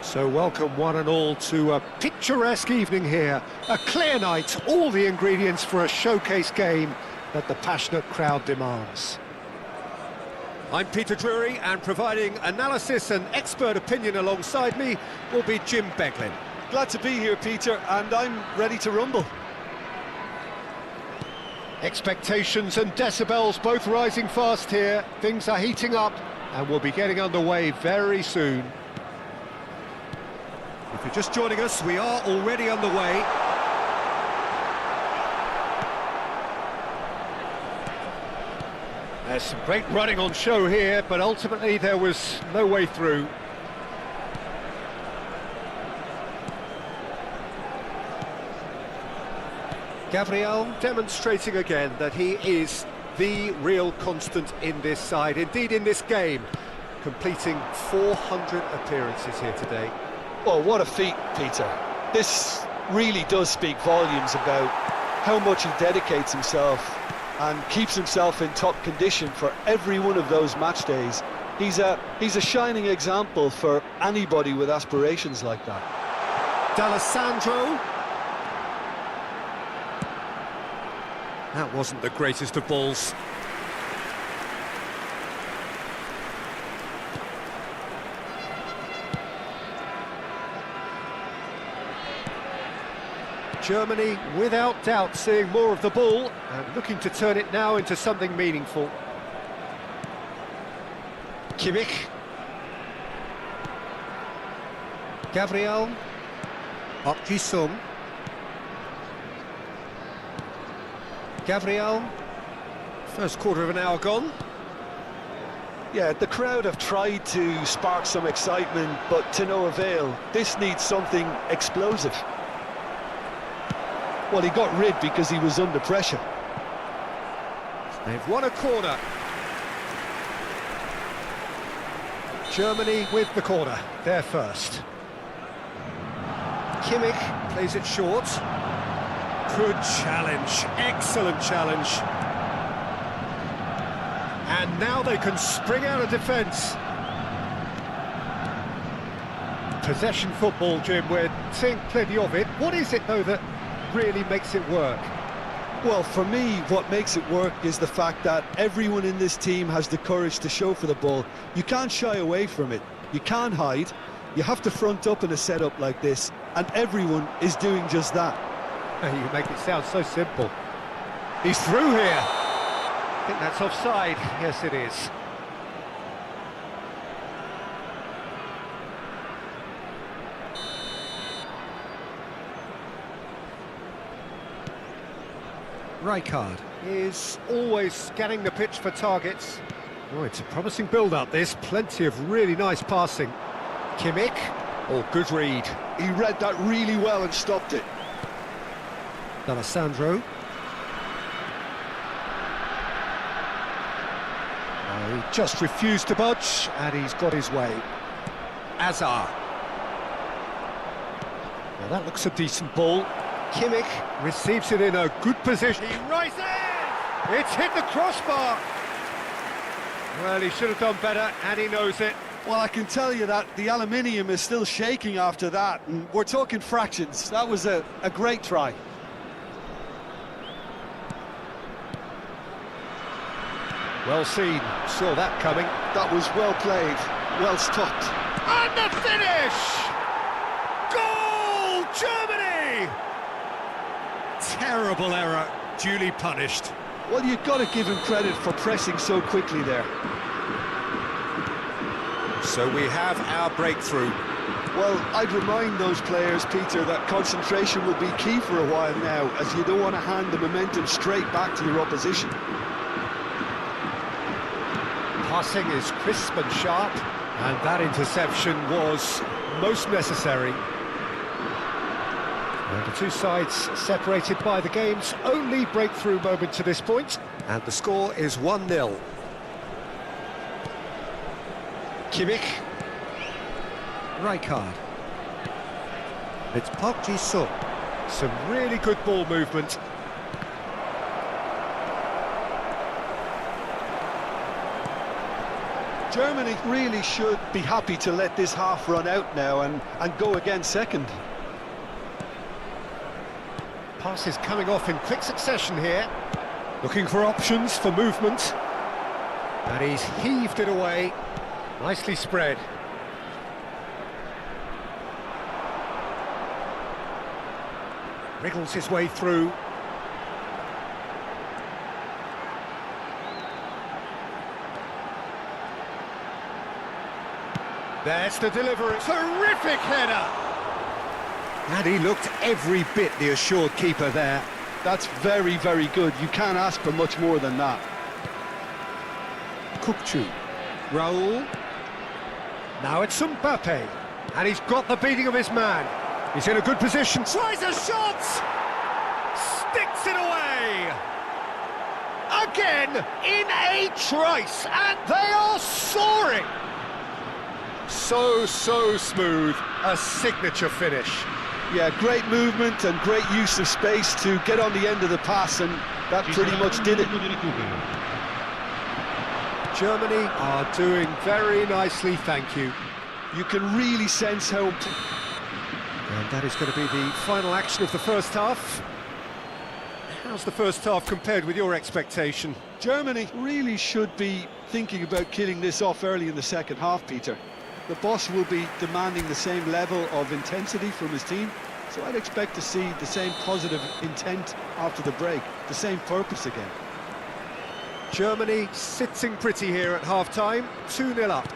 So welcome one and all to a picturesque evening here. A clear night, all the ingredients for a showcase game that the passionate crowd demands. I'm Peter Drury, and providing analysis and expert opinion alongside me will be Jim Beglin. Glad to be here, Peter, and I'm ready to rumble. Expectations and decibels both rising fast here. Things are heating up and we'll be getting underway very soon. If you're just joining us, we are already underway. There's some great running on show here, but ultimately there was no way through. Gabriel demonstrating again that he is the real constant in this side, indeed in this game, completing 400 appearances here today. Well, what a feat, Peter. This really does speak volumes about how much he dedicates himself and keeps himself in top condition for every one of those match days. He's a shining example for anybody with aspirations like that. D'Alessandro. That wasn't the greatest of balls. Germany, without doubt, seeing more of the ball and looking to turn it now into something meaningful. Kimmich. Gabriel. Park-Ji-sung. Gabriel. First quarter of an hour gone. Yeah, the crowd have tried to spark some excitement, but to no avail. This needs something explosive. Well, he got rid because he was under pressure. They've won a corner. Germany with the corner, they're first. Kimmich plays it short. Good challenge, excellent challenge. And now they can spring out of defence. Possession football, Jim, we're seeing plenty of it. What is it, though, that really makes it work? Well, for me, what makes it work is the fact that everyone in this team has the courage to show for the ball. You can't shy away from it. You can't hide. You have to front up in a setup like this, and everyone is doing just that. You make it sound so simple. He's through here. I think that's offside. Yes, it is. Rijkaard is always scanning the pitch for targets. Oh, it's a promising build-up, this. Plenty of really nice passing. Kimmich. Oh, good read. He read that really well and stopped it. D'Alessandro. He just refused to budge, and he's got his way. Azar. Well, that looks a decent ball. Kimmich receives it in a good position. He rises! It's hit the crossbar! Well, he should have done better, and he knows it. Well, I can tell you that the aluminium is still shaking after that, and we're talking fractions. That was a great try. Well seen, saw that coming. That was well played, well stopped. And the finish! Goal, Germany! Terrible error, duly punished. Well, you've got to give him credit for pressing so quickly there. So we have our breakthrough. Well, I'd remind those players, Peter, that concentration will be key for a while now, as you don't want to hand the momentum straight back to your opposition. Passing is crisp and sharp, and that interception was most necessary. And the two sides separated by the game's only breakthrough moment to this point, and the score is 1-0. Kimmich. Rijkaard. It's Park-Ji-sung. Some really good ball movement. Germany really should be happy to let this half run out now and go again second. Passes coming off in quick succession here. Looking for options for movement. And he's heaved it away. Nicely spread. Wriggles his way through. There's the delivery. Terrific header! And he looked every bit the assured keeper there. That's very, very good. You can't ask for much more than that. Kukçu. Raul. Now it's Sampe. And he's got the beating of his man. He's in a good position. Tries a shot! Sticks it away! Again, in a trice, and they are soaring! So smooth. A signature finish. Yeah, great movement and great use of space to get on the end of the pass, and that pretty much did it. Germany are doing very nicely, thank you. You can really sense how... And that is going to be the final action of the first half. How's the first half compared with your expectation? Germany really should be thinking about killing this off early in the second half, Peter. The boss will be demanding the same level of intensity from his team, so I'd expect to see the same positive intent after the break, the same purpose again. Germany sitting pretty here at half-time, 2-0 up.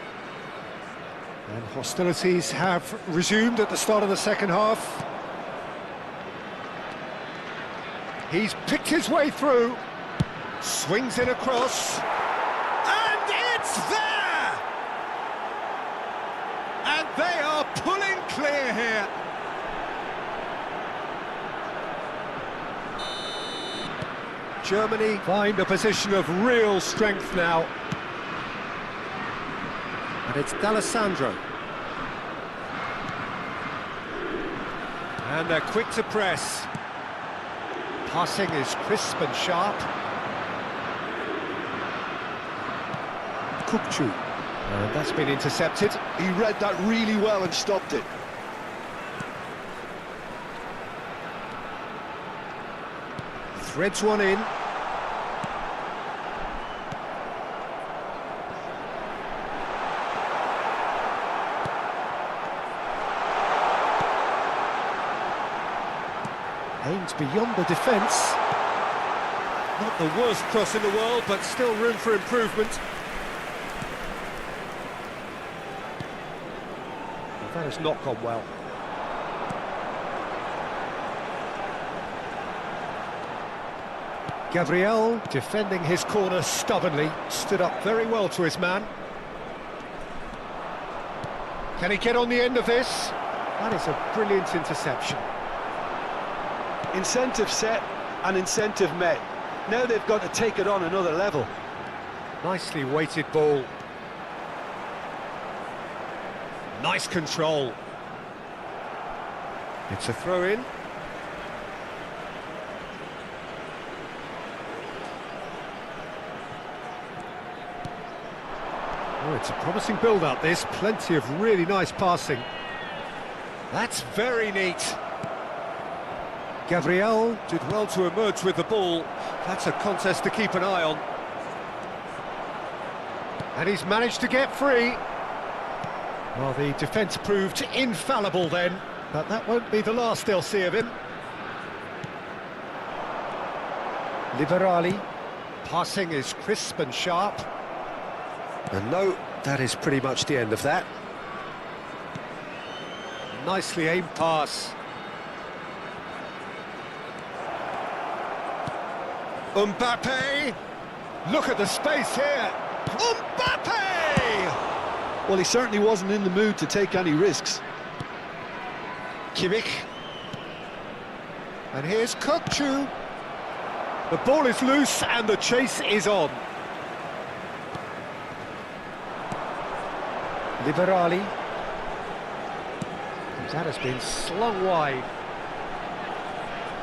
And hostilities have resumed at the start of the second half. He's picked his way through, swings it across, and it's there! And they are pulling clear here. Germany find a position of real strength now. And it's D'Alessandro. And they're quick to press. Passing is crisp and sharp. Kukçu. And that's been intercepted. He read that really well and stopped it. Threads one in. Aims beyond the defence. Not the worst cross in the world, but still room for improvement. That has not gone well. Gabriel, defending his corner stubbornly, stood up very well to his man. Can he get on the end of this? That is a brilliant interception. Incentive set and incentive met. Now they've got to take it on another level. Nicely weighted ball. Nice control. It's a throw-in. Oh, it's a promising build-up, this. Plenty of really nice passing. That's very neat. Gabriel did well to emerge with the ball. That's a contest to keep an eye on. And he's managed to get free. Well, the defence proved infallible then, but that won't be the last they'll see of him. Liberali, passing is crisp and sharp. And no, that is pretty much the end of that. Nicely aimed pass. Mbappe! Look at the space here! Mbappe! Well, he certainly wasn't in the mood to take any risks. Kimmich. And here's Kukçu. The ball is loose and the chase is on. Liberali. That has been slung wide.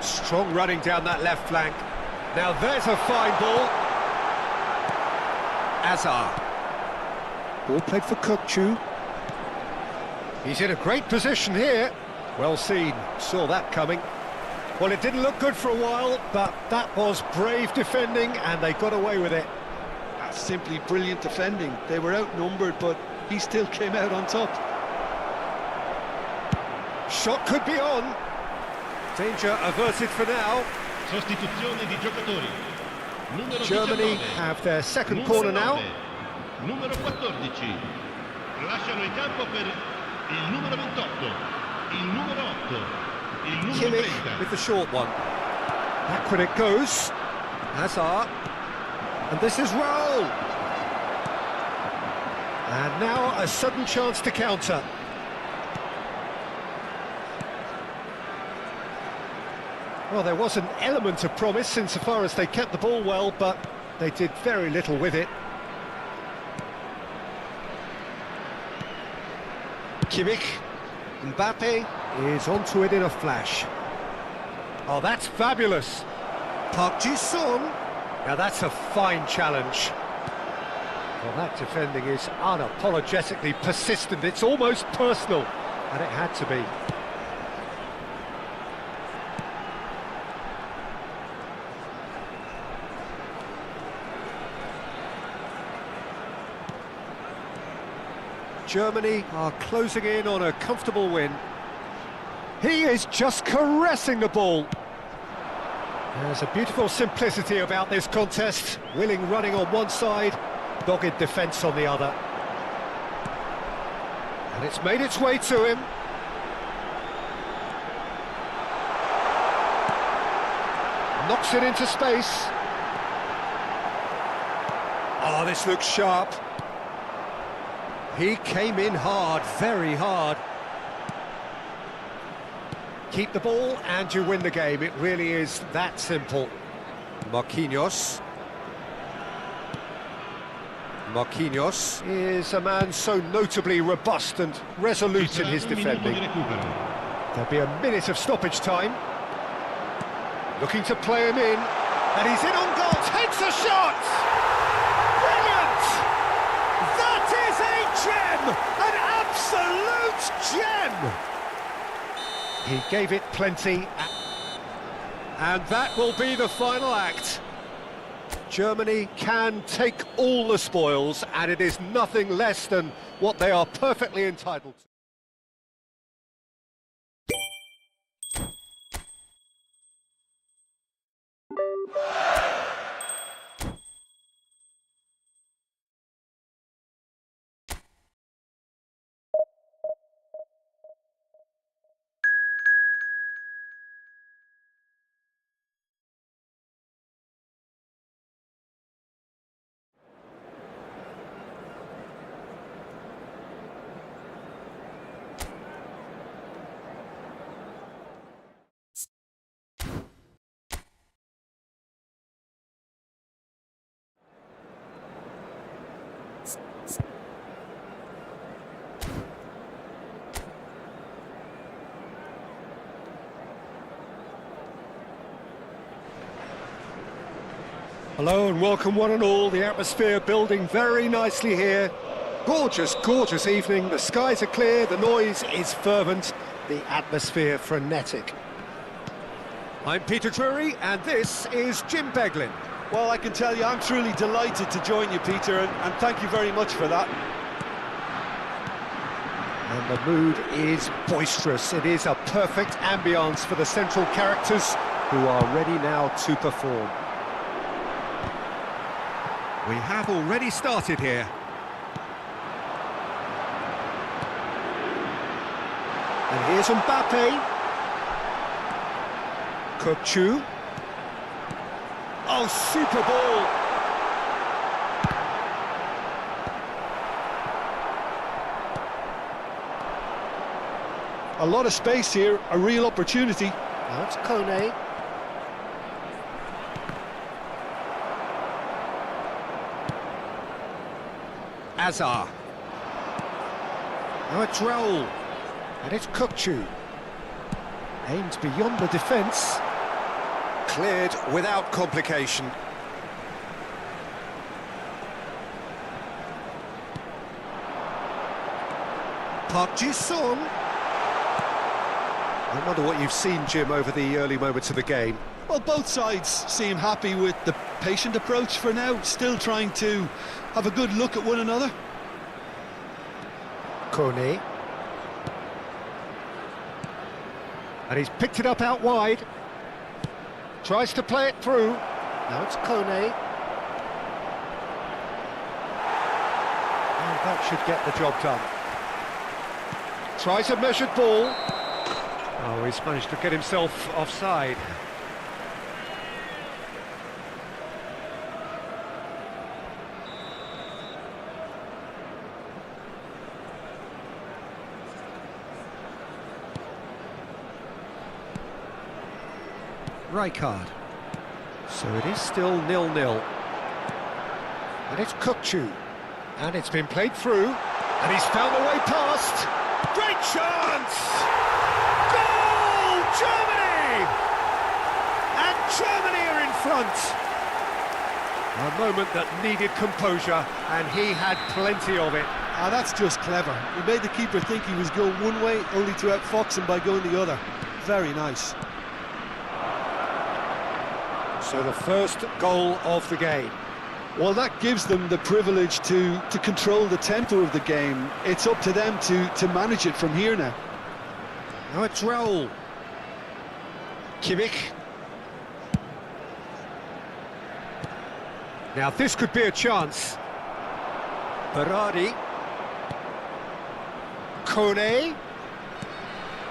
Strong running down that left flank. Now there's a fine ball. Azar. Ball played for Kukçu. He's in a great position here. Well seen, saw that coming. Well, it didn't look good for a while, but that was brave defending and they got away with it. That's simply brilliant defending. They were outnumbered, but he still came out on top. Shot could be on. Danger averted for now. Sostituzione di giocatori. Numero Germany 19. have their second Numero corner now. 9. Numero 14. Lasciano il campo per il numero 28. Il numero 8. Il numero Kimmich 30. with the short one. Backward it goes. Hazard. And this is Raul. And now a sudden chance to counter. Well, there was an element of promise insofar as they kept the ball well, but they did very little with it. Kimmich. Mbappe is onto it in a flash. Oh, that's fabulous. Park Ji-sung. Now that's a fine challenge. Well, that defending is unapologetically persistent. It's almost personal, and it had to be. Germany are closing in on a comfortable win. He is just caressing the ball. There's a beautiful simplicity about this contest. Willing running on one side, dogged defence on the other. And it's made its way to him. Knocks it into space. Oh, this looks sharp. He came in hard, very hard. Keep the ball and you win the game. It really is that simple. Marquinhos. Marquinhos is a man so notably robust and resolute in his defending. There'll be a minute of stoppage time. Looking to play him in. And he's in on goal. Takes a shot! Brilliant! That is a gem! An absolute gem! He gave it plenty. And that will be the final act. Germany can take all the spoils, and it is nothing less than what they are perfectly entitled to. Hello and welcome one and all. The atmosphere building very nicely here. Gorgeous, gorgeous evening. The skies are clear, the noise is fervent, the atmosphere frenetic. I'm Peter Drury and this is Jim Beglin. Well, I can tell you, I'm truly delighted to join you, Peter, and thank you very much for that. And the mood is boisterous. It is a perfect ambience for the central characters who are ready now to perform. We have already started here. And here's Mbappe. Kukçu. Oh, super ball! A lot of space here, a real opportunity. Now it's Kone. Hazard. Now it's Raul. And it's Kukçu. Aimed beyond the defence. Cleared without complication. Park Ji-sung. I wonder what you've seen, Jim, over the early moments of the game. Well, both sides seem happy with the patient approach for now, still trying to have a good look at one another. Kone. And he's picked it up out wide. Tries to play it through. Now it's Kone. And that should get the job done. Tries a measured ball. Oh, he's managed to get himself offside. Rijkaard. So it is still 0-0. And it's Kukçu. And it's been played through. And he's found the way past. Great chance! Goal! Germany! And Germany are in front. A moment that needed composure, and he had plenty of it. Ah, that's just clever. He made the keeper think he was going one way, only to outfox him by going the other. Very nice. So the first goal of the game. Well, that gives them the privilege to control the tempo of the game. It's up to them to manage it from here now. Now it's Raul. Kimmich. Now this could be a chance. Berardi. Kone.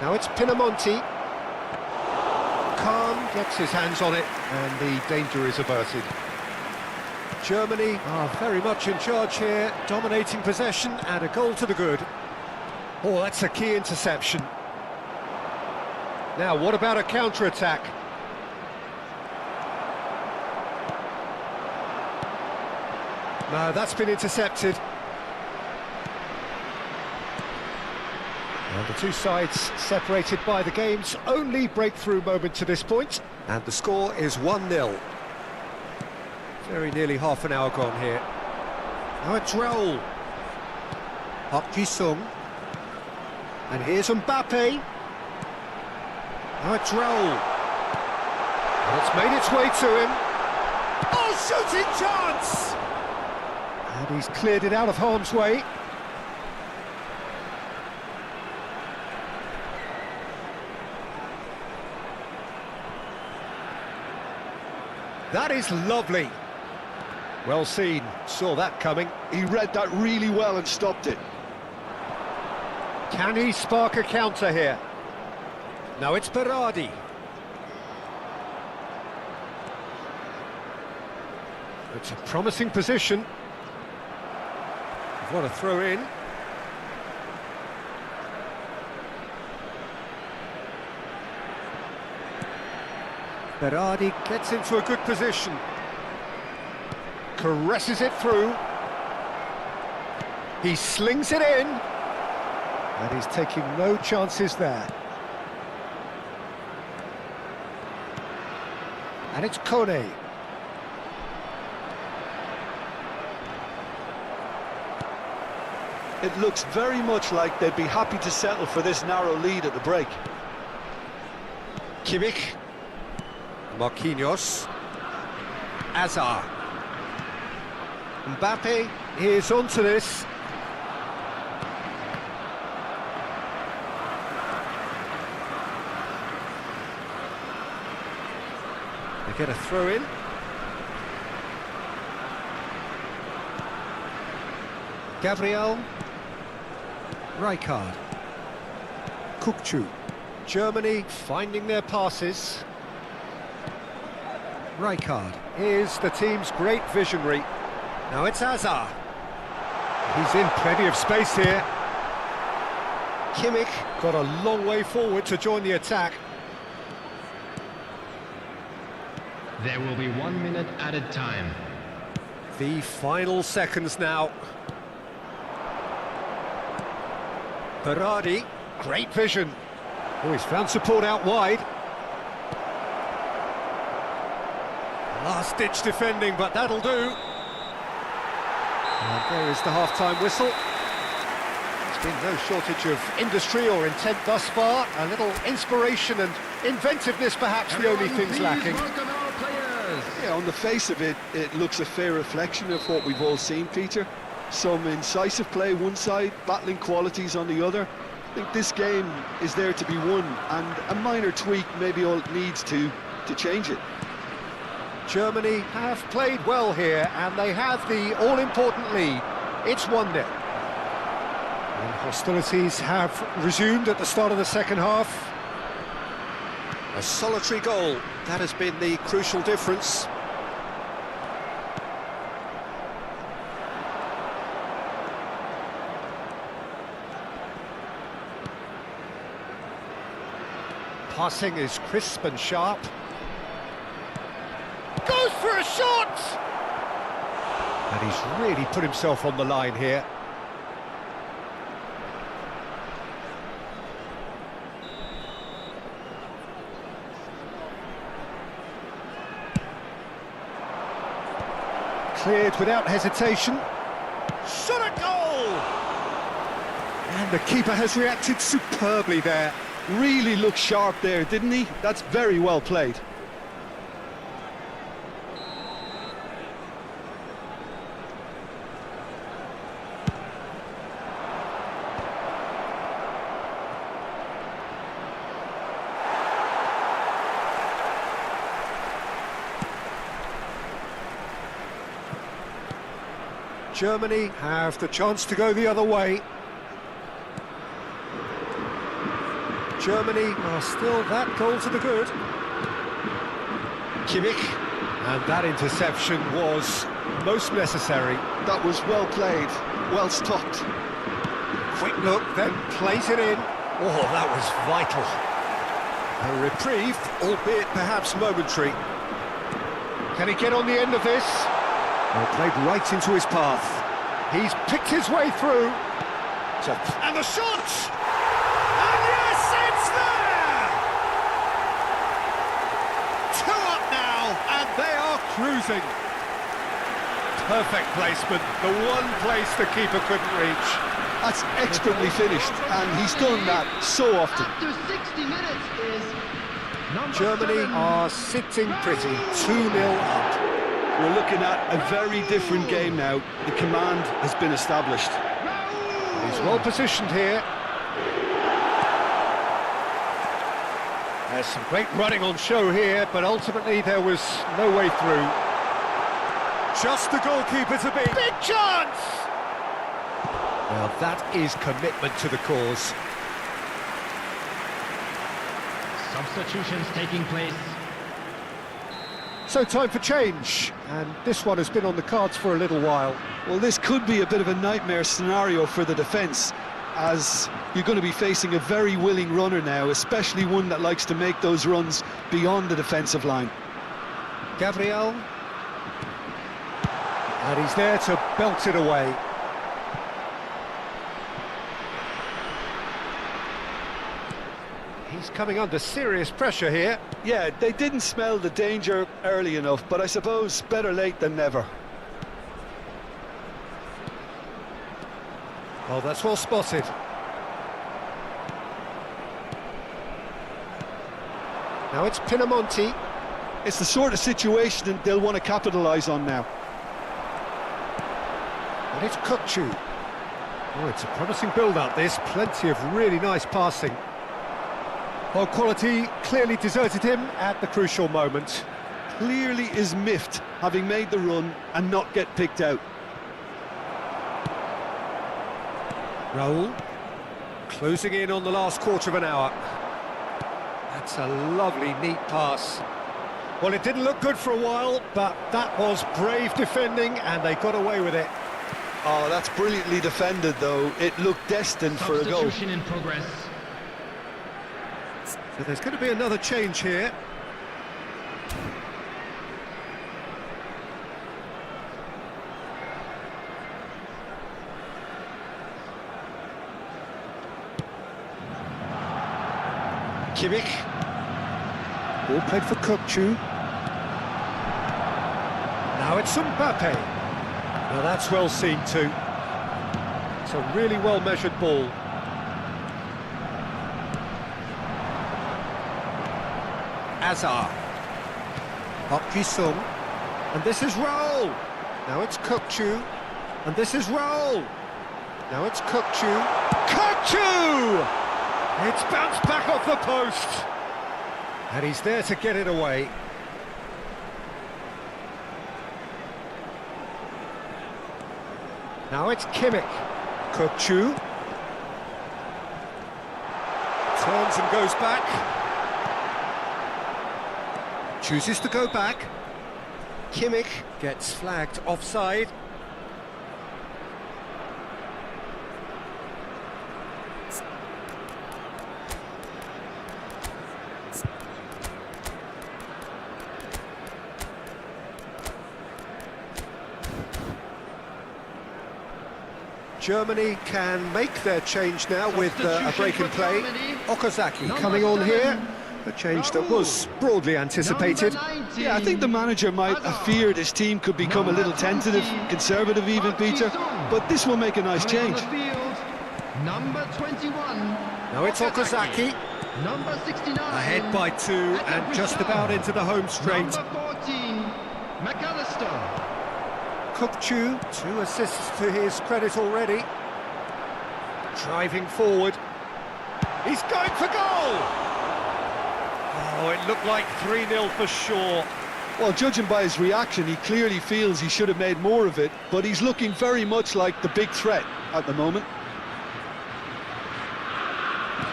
Now it's Pinamonti. Kahn gets his hands on it, and the danger is averted. Germany are very much in charge here, dominating possession and a goal to the good. Oh, that's a key interception. Now, what about a counter-attack? No, that's been intercepted. Well, the two sides separated by the game's only breakthrough moment to this point, and the score is 1-0. Very nearly half an hour gone here. Now it's Raul. Park Ji-sung. And here's Mbappe. Now it's Raul. And it's made its way to him. Oh, shooting chance! And he's cleared it out of harm's way. That is lovely. Well seen, saw that coming. He read that really well and stopped it. Can he spark a counter here? Now it's Berardi. It's a promising position. What a throw in. Berardi gets into a good position. Caresses it through. He slings it in. And he's taking no chances there. And it's Kone. It looks very much like they'd be happy to settle for this narrow lead at the break. Kimmich. Marquinhos. Azar. Mbappe is onto this. They get a throw in. Gabriel. Rijkaard. Kukçu. Germany finding their passes. Rijkaard is the team's great visionary. Now it's Azar. He's in plenty of space here. Kimmich got a long way forward to join the attack. There will be 1 minute added time. The final seconds now. Berardi, great vision. Oh, he's found support out wide. Last-ditch defending, but that'll do. And there is the half-time whistle. It's Been no shortage of industry or intent thus far. A little inspiration and inventiveness, perhaps the only things lacking. Yeah, on the face of it, it looks a fair reflection of what we've all seen, Peter. Some incisive play one side, battling qualities on the other. I think this game is there to be won, and a minor tweak maybe all it needs to change it. Germany have played well here, and they have the all-important lead. It's 1-0. And hostilities have resumed at the start of the second half. A solitary goal, that has been the crucial difference. Passing is crisp and sharp. Goes for a shot! And he's really put himself on the line here. Cleared without hesitation. Shot a goal! And the keeper has reacted superbly there. Really looked sharp there, didn't he? That's very well played. Germany have the chance to go the other way. Germany are still that goal to the good. Kimmich, and that interception was most necessary. That was well played, well stopped. Quick look, then plays it in. Oh, that was vital. A reprieve, albeit perhaps momentary. Can he get on the end of this? Well, played right into his path. He's picked his way through. And the shot! And yes, it's there! 2 up now, and they are cruising. Perfect placement, the one place the keeper couldn't reach. That's expertly finished, and he's done that so often. After 60 minutes is number Germany 7. are sitting pretty, 2-0 up. We're looking at a very different game now. The command has been established. He's well positioned here. There's some great running on show here, but ultimately there was no way through. Just the goalkeeper to beat. Big chance! Well, that is commitment to the cause. Substitutions taking place. So time for change, and this one has been on the cards for a little while. Well, this could be a bit of a nightmare scenario for the defence, as you're going to be facing a very willing runner now, especially one that likes to make those runs beyond the defensive line. Gabriel. And he's there to belt it away. He's coming under serious pressure here. Yeah, they didn't smell the danger early enough, but I suppose better late than never. Oh, that's well spotted. Now it's Pinamonti. It's the sort of situation that they'll want to capitalise on now. And it's Kukcu. Oh, it's a promising build-up, this. Plenty of really nice passing. Well, quality clearly deserted him at the crucial moment. Clearly is miffed, having made the run and not get picked out. Raul, closing in on the last quarter of an hour. That's a lovely, neat pass. Well, it didn't look good for a while, but that was brave defending, and they got away with it. Oh, that's brilliantly defended, though. It looked destined for a goal. Substitution in progress. So there's going to be another change here. Kimmich. Ball played for Kukcu. Now it's Sampe. Now that's well seen too. It's a really well-measured ball. Azar. Sung. And this is Roll. Now it's Kukchu. And this is Roll. Now it's Kukchu. Kukchu! It's bounced back off the post. And he's there to get it away. Now it's Kimmich. Kukchu. Turns and goes back. Chooses to go back. Kimmich gets flagged offside. Germany can make their change now with a break in play. Okazaki coming on here. A change that was broadly anticipated. Yeah, I think the manager might have feared his team could become a little tentative, conservative even, Peter, but this will make a nice change. Number 21. Now it's Okazaki. Number 69. Ahead by 2 and just about into the home straight. Number 14. McAllister. Kukchu, 2 assists to his credit already. Driving forward. He's going for goal! Oh, it looked like 3-0 for sure. Well, judging by his reaction, he clearly feels he should have made more of it, but he's looking very much like the big threat at the moment.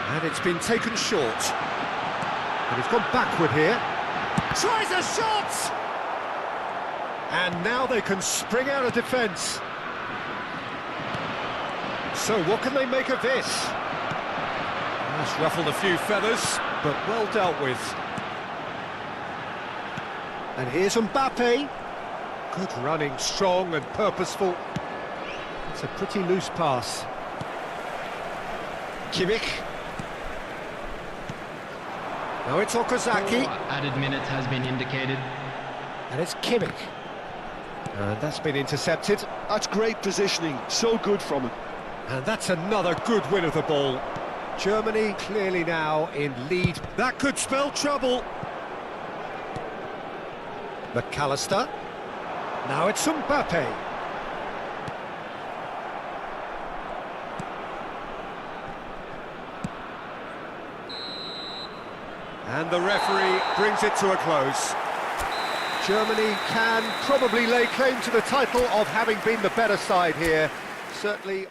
And it's been taken short. And he's gone backward here. Tries a shot! And now they can spring out of defence. So what can they make of this? That's ruffled a few feathers, but well dealt with. And here's Mbappe. Good running, strong and purposeful. It's a pretty loose pass. Kimmich. Now it's Okazaki. Added minute has been indicated. And it's Kimmich. And that's been intercepted. That's great positioning, so good from him. And that's another good win of the ball. Germany clearly now in lead. That could spell trouble. McAllister. Now it's Mbappe. And the referee brings it to a close. Germany can probably lay claim to the title of having been the better side here. Certainly...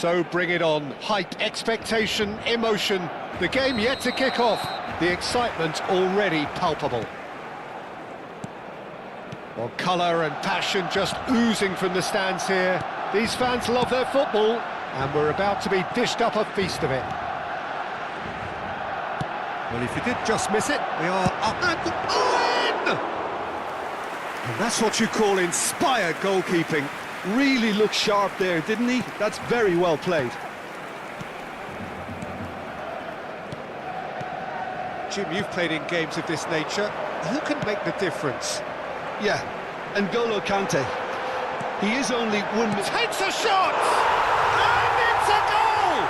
So bring it on. Hype, expectation, emotion. The game yet to kick off. The excitement already palpable. Well, colour and passion just oozing from the stands here. These fans love their football, and we're about to be dished up a feast of it. Well, if you did just miss it, we are up and in! And that's what you call inspired goalkeeping. Really looked sharp there, didn't he? That's very well played. Jim, you've played in games of this nature. Who can make the difference? Yeah, and N'Golo Kante. He is only one... Takes a shot! And it's a goal!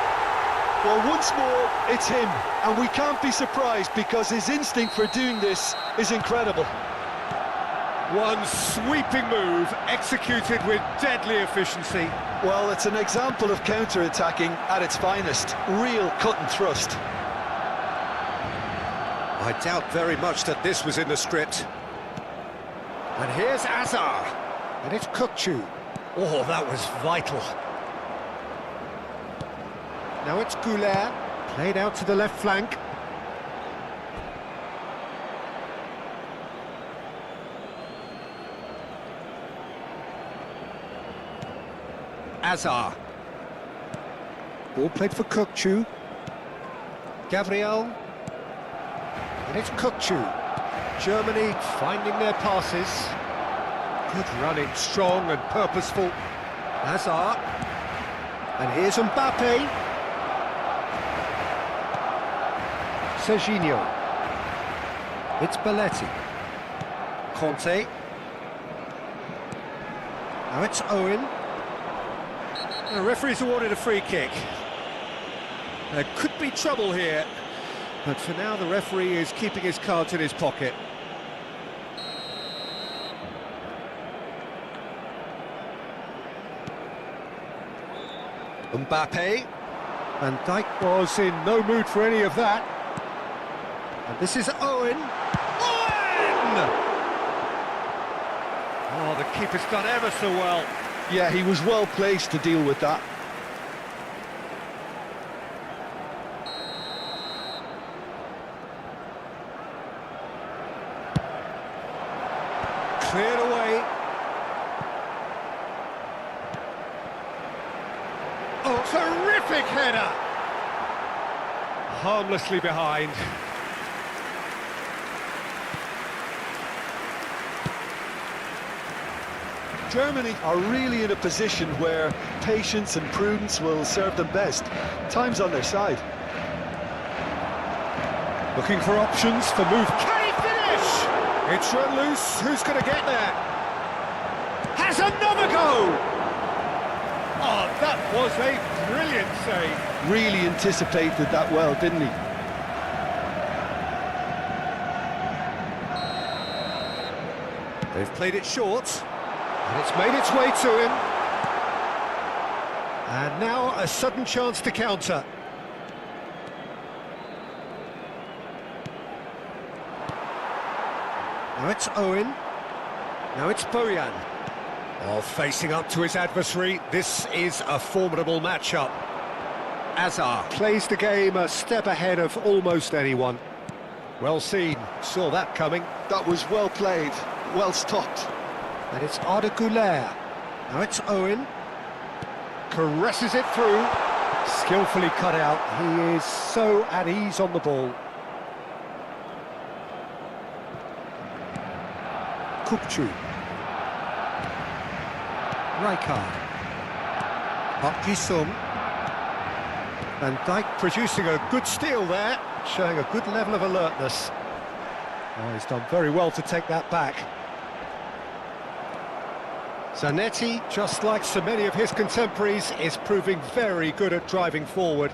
Well, once more, it's him. And we can't be surprised because his instinct for doing this is incredible. One sweeping move, executed with deadly efficiency. Well, it's an example of counter-attacking at its finest. Real cut and thrust. I doubt very much that this was in the script. And here's Azar. And it's Kukçu. Oh, that was vital. Now it's Goulet. Played out to the left flank. Azar. Ball played for Kukçu. Gabriel. And it's Kukçu. Germany finding their passes. Good running, strong and purposeful. Hazard. And here's Mbappe. Serginho. It's Belletti. Conte. Now it's Owen. The referee's awarded a free kick. There could be trouble here. But for now, the referee is keeping his cards in his pocket. Mbappe. Van Dijk was in no mood for any of that. And this is Owen. Owen! Oh, the keeper's done ever so well. Yeah, he was well placed to deal with that. Cleared away. Oh, terrific header! Harmlessly behind. Germany are really in a position where patience and prudence will serve them best. Time's on their side. Looking for options for move. Can he finish? It's run loose. Who's going to get there? Has another go! Oh, that was a brilliant save. Really anticipated that well, didn't he? They've played it short. And it's made its way to him. And now a sudden chance to counter. Now it's Owen. Now it's Bojan. Oh, facing up to his adversary. This is a formidable matchup. Azar plays the game a step ahead of almost anyone. Well seen. Saw that coming. That was well played. Well stopped. And it's Arda Güler. Now it's Owen. Caresses it through. Skillfully cut out. He is so at ease on the ball. Kukçu. Rijkaard. Park Ji-sung. Van Dijk producing a good steal there, showing a good level of alertness. Oh, he's done very well to take that back. Zanetti, just like so many of his contemporaries, is proving very good at driving forward.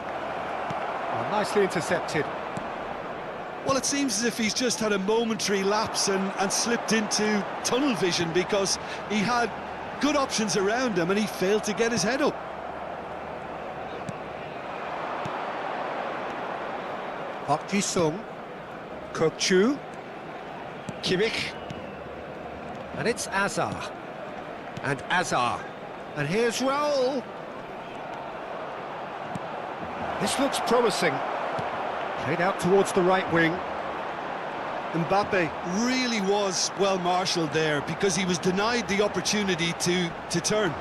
Oh, nicely intercepted. Well, it seems as if he's just had a momentary lapse and slipped into tunnel vision because he had good options around him and he failed to get his head up. Park Ji-sung. Kukçu. Kimmich. And it's Azar. And Azar. And here's Raul. This looks promising. Played out towards the right wing. Mbappe really was well marshalled there because he was denied the opportunity to turn.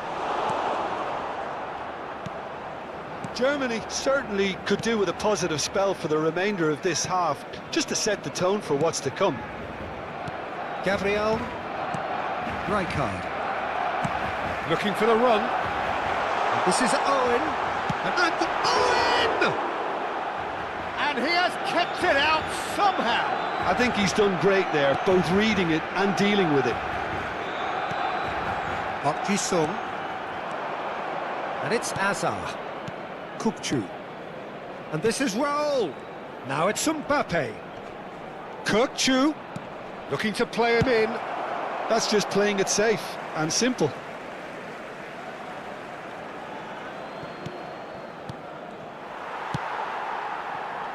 Germany certainly could do with a positive spell for the remainder of this half, just to set the tone for what's to come. Gabriel. Rijkaard. Looking for the run. And this is Owen. And Owen! And he has kept it out somehow. I think he's done great there, both reading it and dealing with it. Park Ji-sung. And it's Azar. Kukçu. And this is Raul. Now it's Mbappe. Kukçu. Looking to play him in. That's just playing it safe and simple.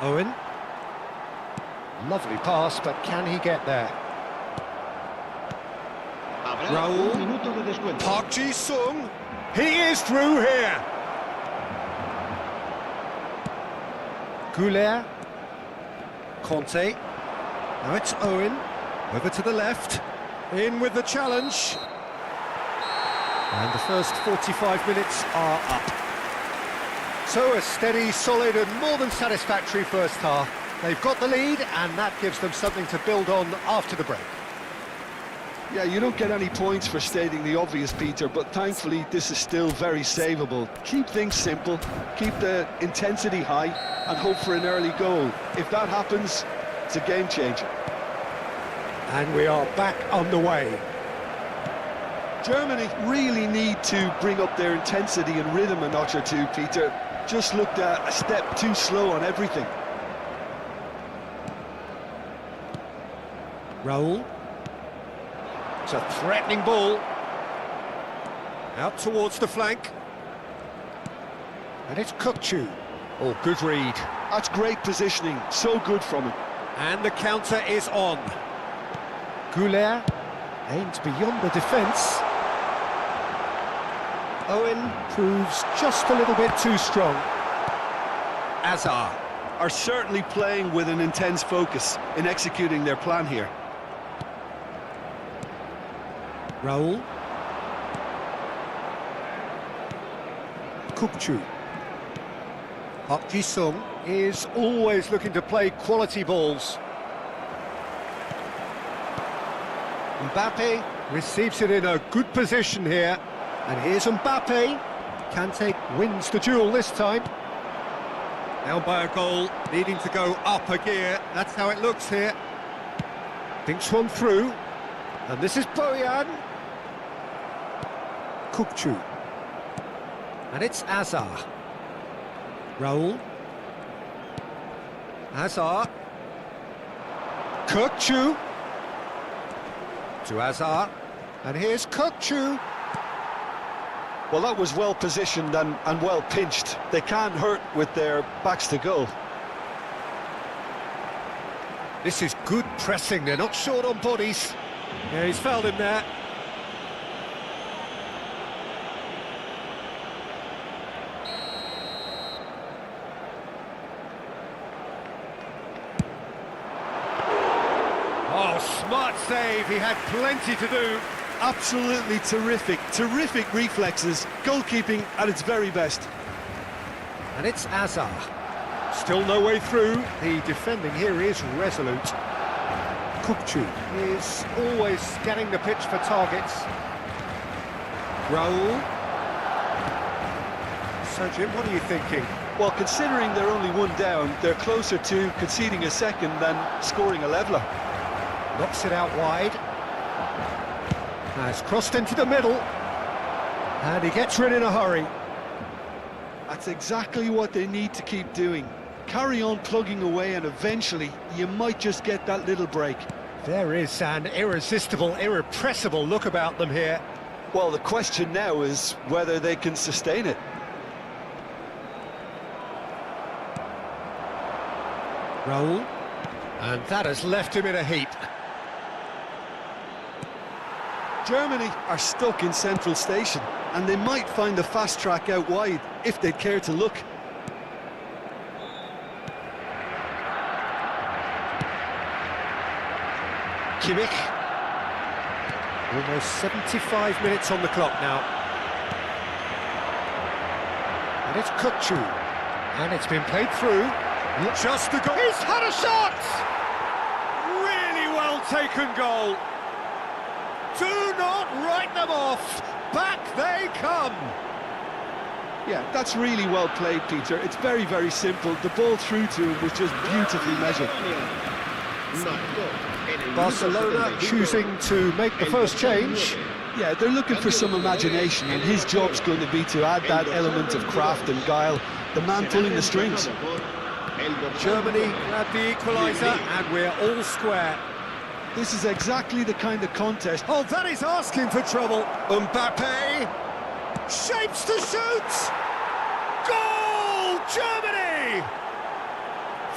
Owen. Lovely pass, but can he get there? Raul. Park Ji-sung. He is through here. Goulet. Conte. Now it's Owen. Over to the left. In with the challenge. And the first 45 minutes are up. So a steady, solid and more than satisfactory first half. They've got the lead and that gives them something to build on after the break. Yeah, you don't get any points for stating the obvious, Peter, but thankfully this is still very savable. Keep things simple, keep the intensity high and hope for an early goal. If that happens, it's a game changer. And we are back on the way. Germany really need to bring up their intensity and rhythm a notch or two, Peter. Just looked a step too slow on everything. Raul. It's a threatening ball. Out towards the flank. And it's Kukçu. Oh, good read. That's great positioning, so good from him. And the counter is on. Goulet aims beyond the defence. Owen proves just a little bit too strong. Azar are certainly playing with an intense focus in executing their plan here. Raul. Kukçu. Park Ji-sung is always looking to play quality balls. Mbappe receives it in a good position here. And here's Mbappe. Kante wins the duel this time. Down by a goal, needing to go up a gear. That's how it looks here. Thinks one through. And this is Bojan. Kukçu. And it's Azar. Raul. Azar. Kukçu. To Azar. And here's Kukçu. Well, that was well positioned and well pinched. They can't hurt with their backs to goal. This is good pressing, they're not short on bodies. Yeah, he's fouled him there. Oh, smart save, he had plenty to do. Absolutely terrific reflexes, goalkeeping at its very best. And it's Azar. Still no way through, the defending here is resolute. Kukçu is always scanning the pitch for targets. Raul. So Jim, what are you thinking? Well, considering they're only one down, they're closer to conceding a second than scoring a leveller. Knocks it out wide. Has crossed into the middle. And he gets rid in a hurry. That's exactly what they need to keep doing. Carry on plugging away and eventually you might just get that little break. There is an irresistible, irrepressible look about them here. Well, the question now is whether they can sustain it. Raul. And that has left him in a heap. Germany are stuck in central station and they might find a fast track out wide if they care to look. Kimmich. Almost 75 minutes on the clock now. And it's Kutchu. And it's been played through. Just a goal. He's had a shot! Really well taken goal. Do not write them off. Back they come. Yeah, that's really well played, Peter. It's very, very simple. The ball through to him was just beautifully measured. Barcelona choosing to make the first change. Yeah, they're looking for some imagination, and his job's going to be to add that element of craft and guile. The man pulling the strings. Germany grabbed the equaliser, and we're all square. This is exactly the kind of contest. Oh, that is asking for trouble. Mbappe shapes to shoot. Goal, Germany!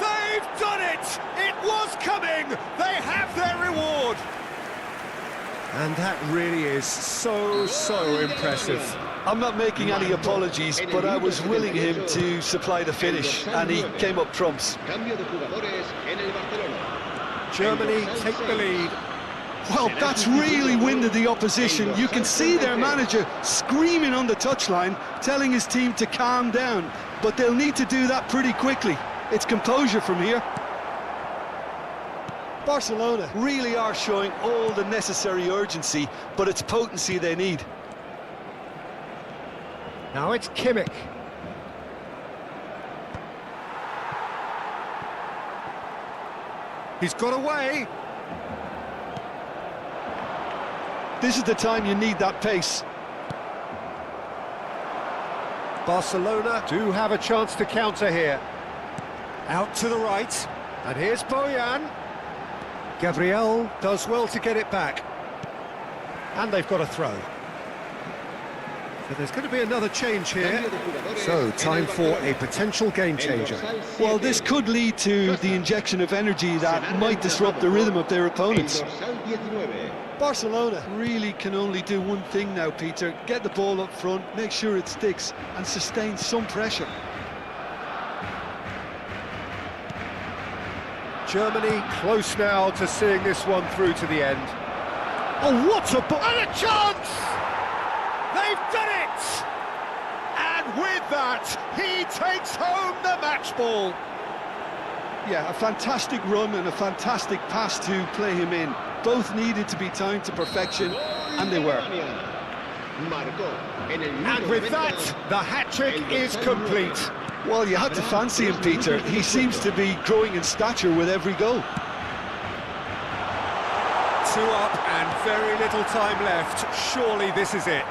They've done it! It was coming! They have their reward! And that really is so impressive. I'm not making any apologies, but I was willing him to supply the finish, and he came up trumps. Germany take the lead. Well, that's really winded the opposition. You can see their manager screaming on the touchline, telling his team to calm down, but they'll need to do that pretty quickly. It's composure from here. Barcelona really are showing all the necessary urgency, but it's potency they need. Now it's Kimmich. He's got away. This is the time you need that pace. Barcelona do have a chance to counter here. Out to the right, and here's Bojan. Gabriel does well to get it back. And they've got a throw. But there's going to be another change here. So, time for a potential game changer. Well, this could lead to the injection of energy that might disrupt the rhythm of their opponents. Barcelona really can only do one thing now, Peter. Get the ball up front, make sure it sticks, and sustain some pressure. Germany close now to seeing this one through to the end. Oh, what a ball! And a chance! They've done it! And with that, he takes home the match ball. Yeah, a fantastic run and a fantastic pass to play him in. Both needed to be timed to perfection, and they were. And with that, the hat-trick is complete. Well, you had to fancy him, Peter. He seems to be growing in stature with every goal. 2 up and very little time left. Surely this is it.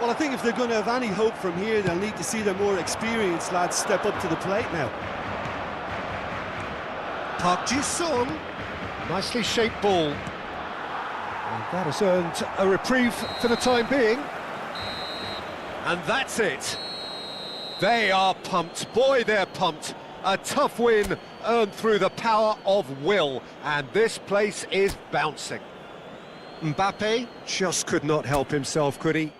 Well, I think if they're going to have any hope from here, they'll need to see their more experienced lads step up to the plate now. Park Ji-sung. Nicely shaped ball. And that has earned a reprieve for the time being. And that's it. They are pumped. Boy, they're pumped. A tough win earned through the power of will. And this place is bouncing. Mbappe just could not help himself, could he?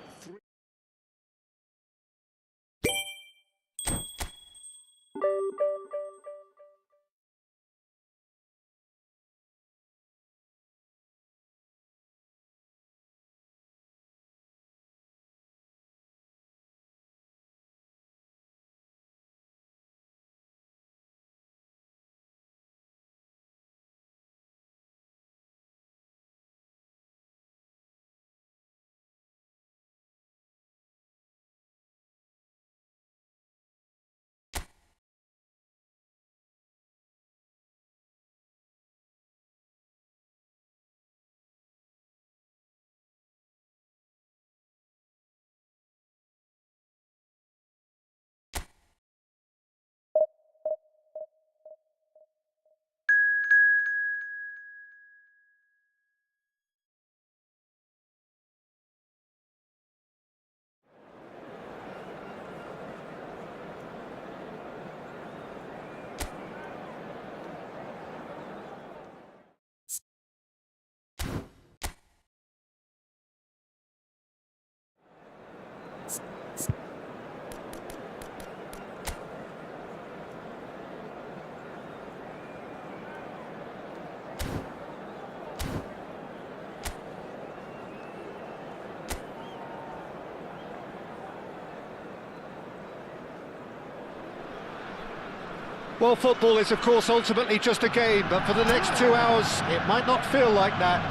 Well, football is, of course, ultimately just a game, but for the next 2 hours, it might not feel like that.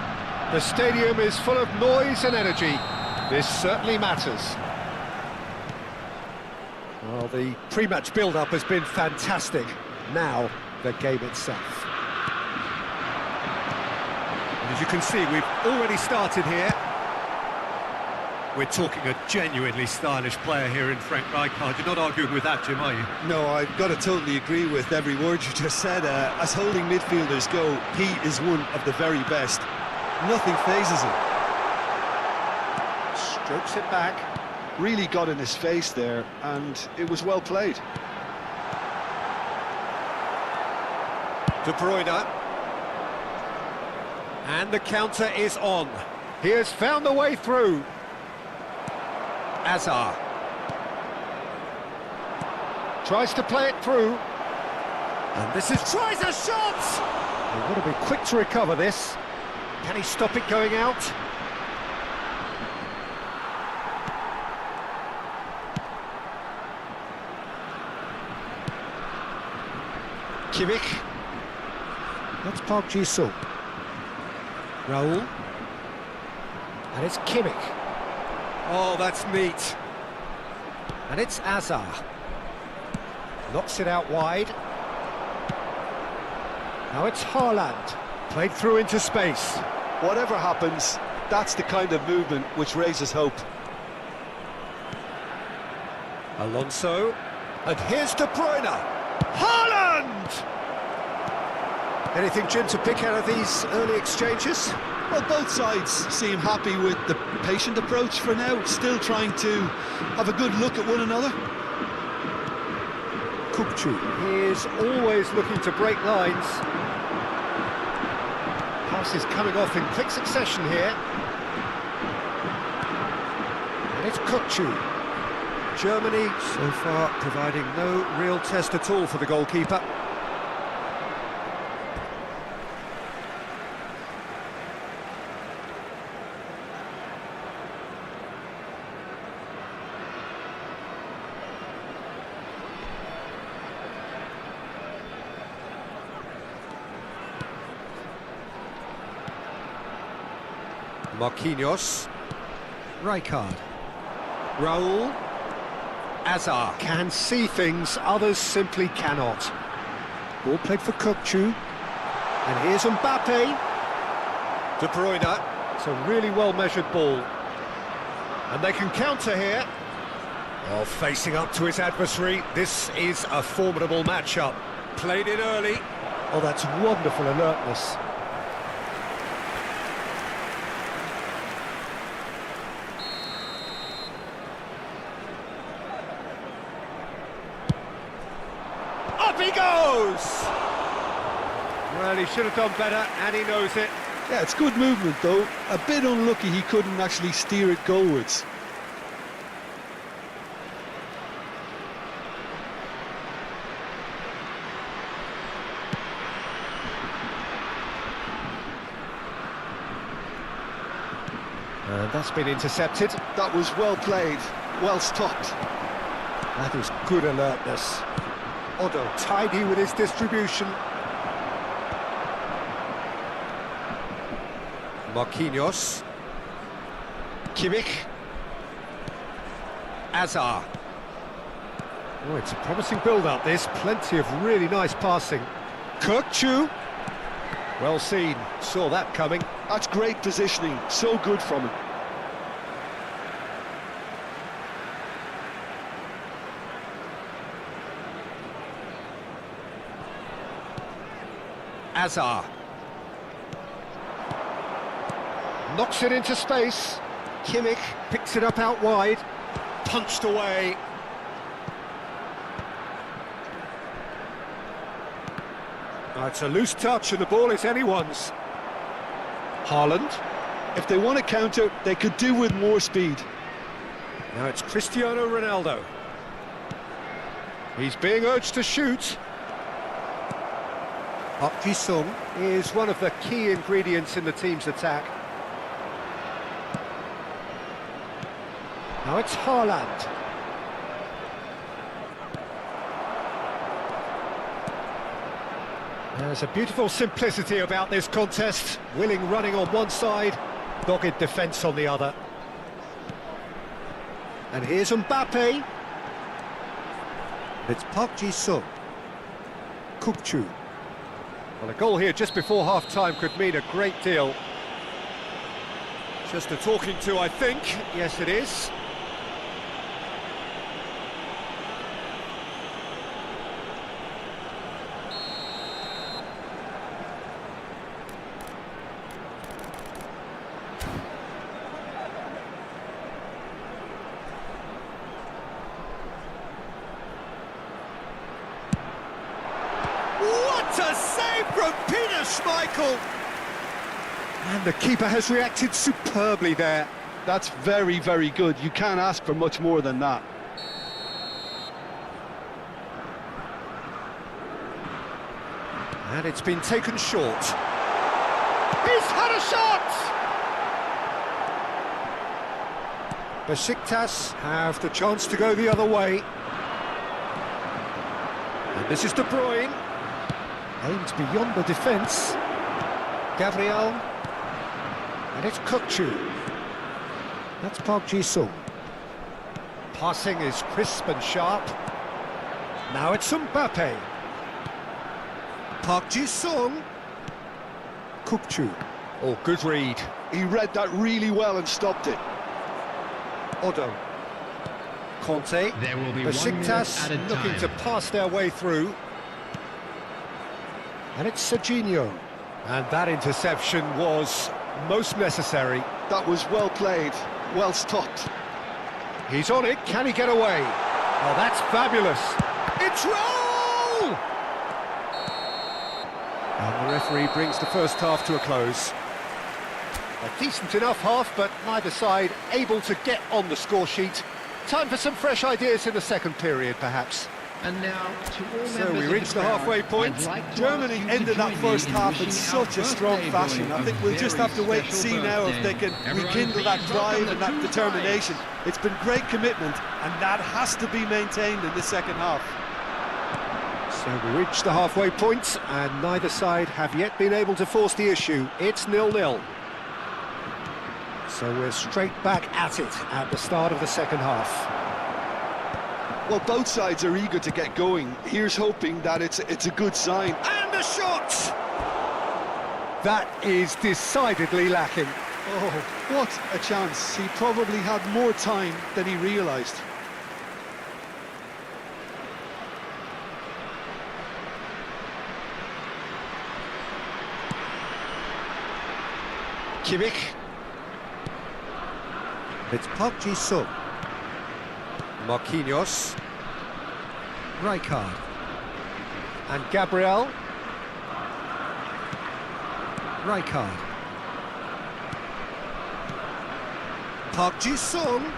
The stadium is full of noise and energy. This certainly matters. Well, the pre-match build-up has been fantastic. Now, the game itself. And as you can see, we've already started here. We're talking a genuinely stylish player here in Frank Rijkaard. You're not arguing with that, Jim, are you? No, I've got to totally agree with every word you just said. As holding midfielders go, he is one of the very best. Nothing phases him. Strokes it back. Really got in his face there, and it was well played. De Bruyne. And the counter is on. He has found the way through. Hazard. Tries to play it through. And this is... tries a shot! They've got to be quick to recover this. Can he stop it going out? Kimmich. That's Park Ji-sung. Raul. And it's Kimmich. Oh, that's neat. And it's Hazard. Knocks it out wide. Now it's Haaland. Played through into space. Whatever happens, that's the kind of movement which raises hope. Alonso. And here's De Bruyne. Haaland! Anything, Jim, to pick out of these early exchanges? Well, both sides seem happy with the patient approach for now, still trying to have a good look at one another. He is always looking to break lines. Pass is coming off in quick succession here. And it's Kukçu. Germany so far providing no real test at all for the goalkeeper. Marquinhos. Rijkaard. Raul. Hazard can see things others simply cannot. Ball played for Kukçu. And here's Mbappe. De Bruyne. It's a really well-measured ball. And they can counter here. Well, facing up to his adversary, this is a formidable matchup. Played in early. Oh, that's wonderful alertness. Up he goes! Well, he should have done better, and he knows it. Yeah, it's good movement, though. A bit unlucky he couldn't actually steer it goalwards. And that's been intercepted. That was well played, well stopped. That is good alertness. Odo tidy with his distribution. Marquinhos. Kimmich. Hazard. Oh, it's a promising build-up, this. Plenty of really nice passing. Kukçu. Well seen. Saw that coming. That's great positioning, so good from him. Hazard. Knocks it into space. Kimmich picks it up out wide. Punched away. Oh, it's a loose touch and the ball is anyone's. Haaland. If they want to counter, they could do with more speed. Now it's Cristiano Ronaldo. He's being urged to shoot. Park Ji-sung is one of the key ingredients in the team's attack. Now it's Haaland. There's a beautiful simplicity about this contest. Willing running on one side, dogged defence on the other. And here's Mbappe. It's Park Ji-sung. Kukchu. Well, a goal here just before half-time could mean a great deal. Just a talking to, I think. Yes, it is. What a save from Peter Schmeichel! And the keeper has reacted superbly there. That's very, very good. You can't ask for much more than that. And it's been taken short. He's had a shot! Besiktas have the chance to go the other way. And this is De Bruyne. Aimed beyond the defence. Gabriel. And it's Kukchu. That's Park Ji-sung. Passing is crisp and sharp. Now it's Mbappe. Park Ji-sung. Kukchu. Oh, good read. He read that really well and stopped it. Odo. Conte. There will be 1 minute Besiktas added looking time. to pass their way through. And it's Serginho. And that interception was most necessary. That was well played, well stopped. He's on it, can he get away? Oh, that's fabulous. It's roll! And the referee brings the first half to a close. A decent enough half, but neither side able to get on the score sheet. Time for some fresh ideas in the second period, perhaps. And now, to all So members we of reach the crowd, halfway point. I'd like to Germany ask you to ended that join first me half in wishing such our a strong birthday fashion. boy I think a we'll just very have to wait and special see now if they birthday. can Everyone rekindle that please drive welcome and the that two determination. It's been great commitment, and that has to be maintained in the second half. So we reach the halfway point, and neither side have yet been able to force the issue. It's 0-0. So we're straight back at it at the start of the second half. Well, both sides are eager to get going. Here's hoping that it's a good sign. And a shot! That is decidedly lacking. Oh, what a chance. He probably had more time than he realised. Kimmich. It's Park Ji-sung. Marquinhos. Rijkaard. And Gabriel. Rijkaard. Park Ji-sung.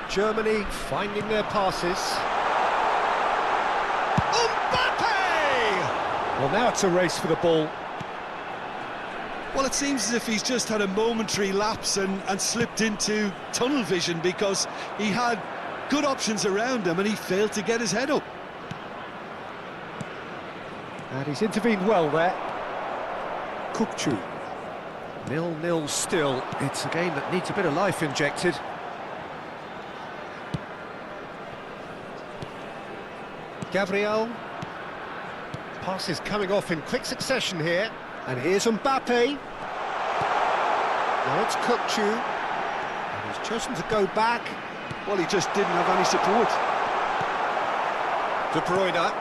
Germany finding their passes. Mbappe! Well, now it's a race for the ball. Well, it seems as if he's just had a momentary lapse and slipped into tunnel vision, because he had good options around him and he failed to get his head up. And he's intervened well there. Kukchu. 0-0 still. It's a game that needs a bit of life injected. Gabriel. Pass is coming off in quick succession here. And here's Mbappe. Now it's Kukchu. And he's chosen to go back. Well, he just didn't have any support. De Bruyne.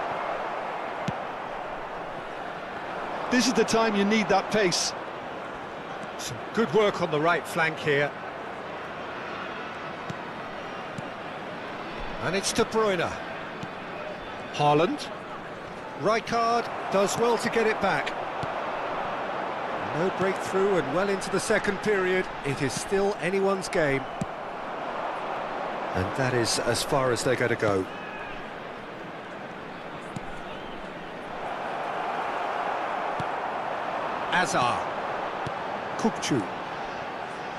This is the time you need that pace. Some good work on the right flank here. And it's De Bruyne. Haaland. Rijkaard does well to get it back. No breakthrough and well into the second period. It is still anyone's game. And that is as far as they're going to go. Azar. Kukchu.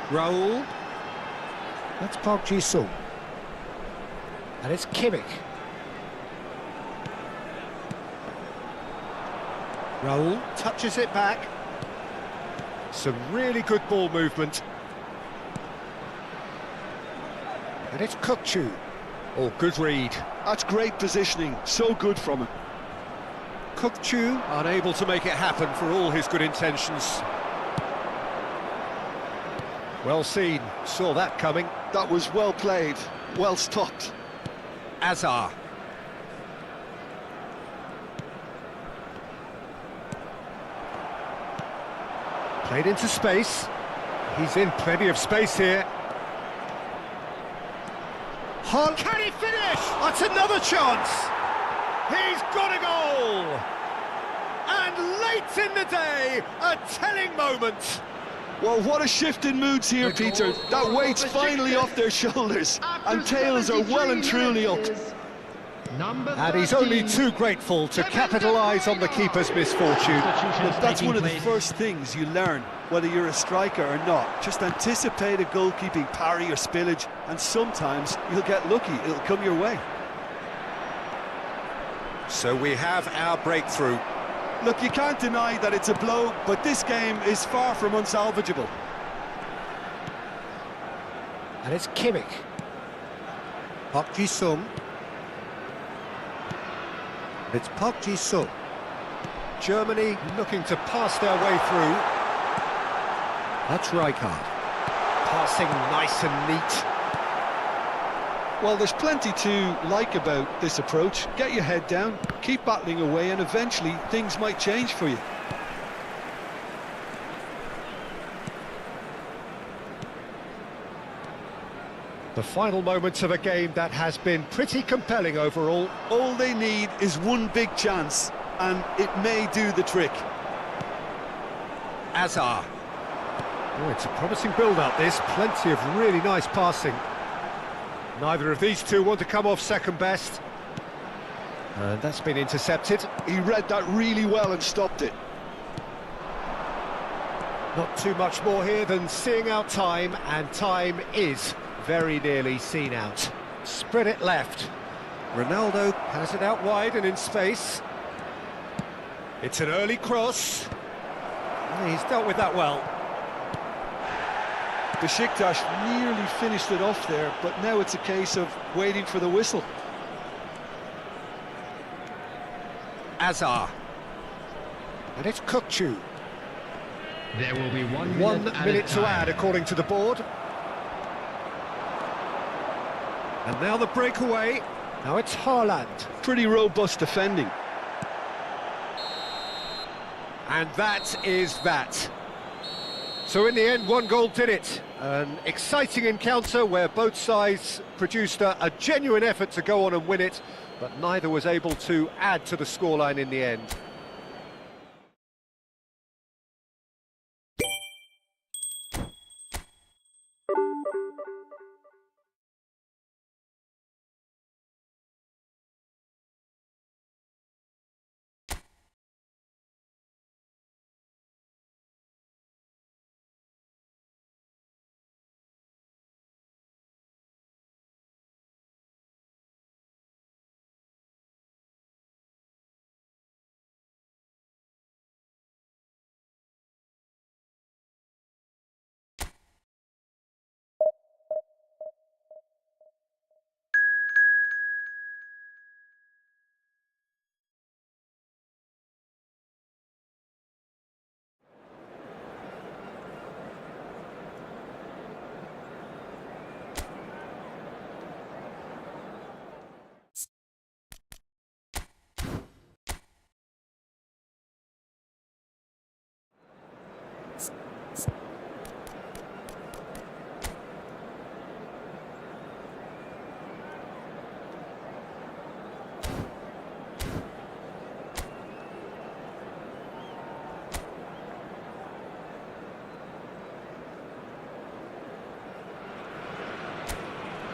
Raul. That's Park Ji-sung. And it's Kimmich. Raul touches it back. Some really good ball movement. And it's FinoHQ. Oh, good read. That's great positioning, so good from him. FinoHQ unable to make it happen for all his good intentions. Well seen, saw that coming. That was well played, well stopped. Azar. Played into space. He's in plenty of space here. Hunt. Can he finish? That's another chance. He's got a goal. And late in the day, a telling moment. Well, what a shift in moods here, Peter. That weight's finally off their shoulders, and tails are well and truly up. And he's only too grateful to capitalise on the keeper's misfortune. Look, that's one of the first things you learn, whether you're a striker or not. Just anticipate a goalkeeping parry or spillage, and sometimes you'll get lucky, it'll come your way. So we have our breakthrough. Look, you can't deny that it's a blow, but this game is far from unsalvageable. And it's Kimmich. Park Ji-sung. It's Park Ji-sung. Germany looking to pass their way through. That's Rijkaard. Passing nice and neat. Well, there's plenty to like about this approach. Get your head down, keep battling away, and eventually things might change for you. The final moments of a game that has been pretty compelling overall. All they need is one big chance, and it may do the trick. Azar. Oh, it's a promising build-up, this. Plenty of really nice passing. Neither of these two want to come off second best. And that's been intercepted. He read that really well and stopped it. Not too much more here than seeing out time, and time is very nearly seen out. Spread it left. Ronaldo has it out wide and in space. It's an early cross. He's dealt with that well. Besiktas nearly finished it off there, but now it's a case of waiting for the whistle. Azar. And it's FinoHQ. There will be 1 minute, 1 minute to add according to the board. And now the breakaway. Now it's Haaland. Pretty robust defending. And that is that. So in the end, one goal did it. An exciting encounter where both sides produced a genuine effort to go on and win it, but neither was able to add to the scoreline in the end.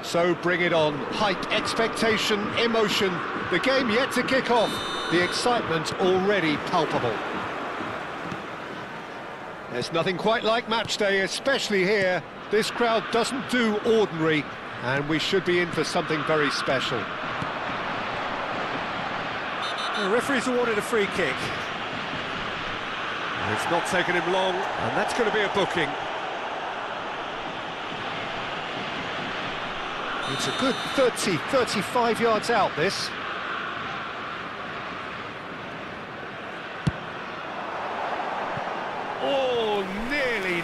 So bring it on. Hype, expectation, emotion. The game yet to kick off. The excitement already palpable. There's nothing quite like match day, especially here. This crowd doesn't do ordinary, and we should be in for something very special. The referee's awarded a free kick. It's not taken him long, and that's going to be a booking. It's a good 30, 35 yards out, this. Oh, nearly.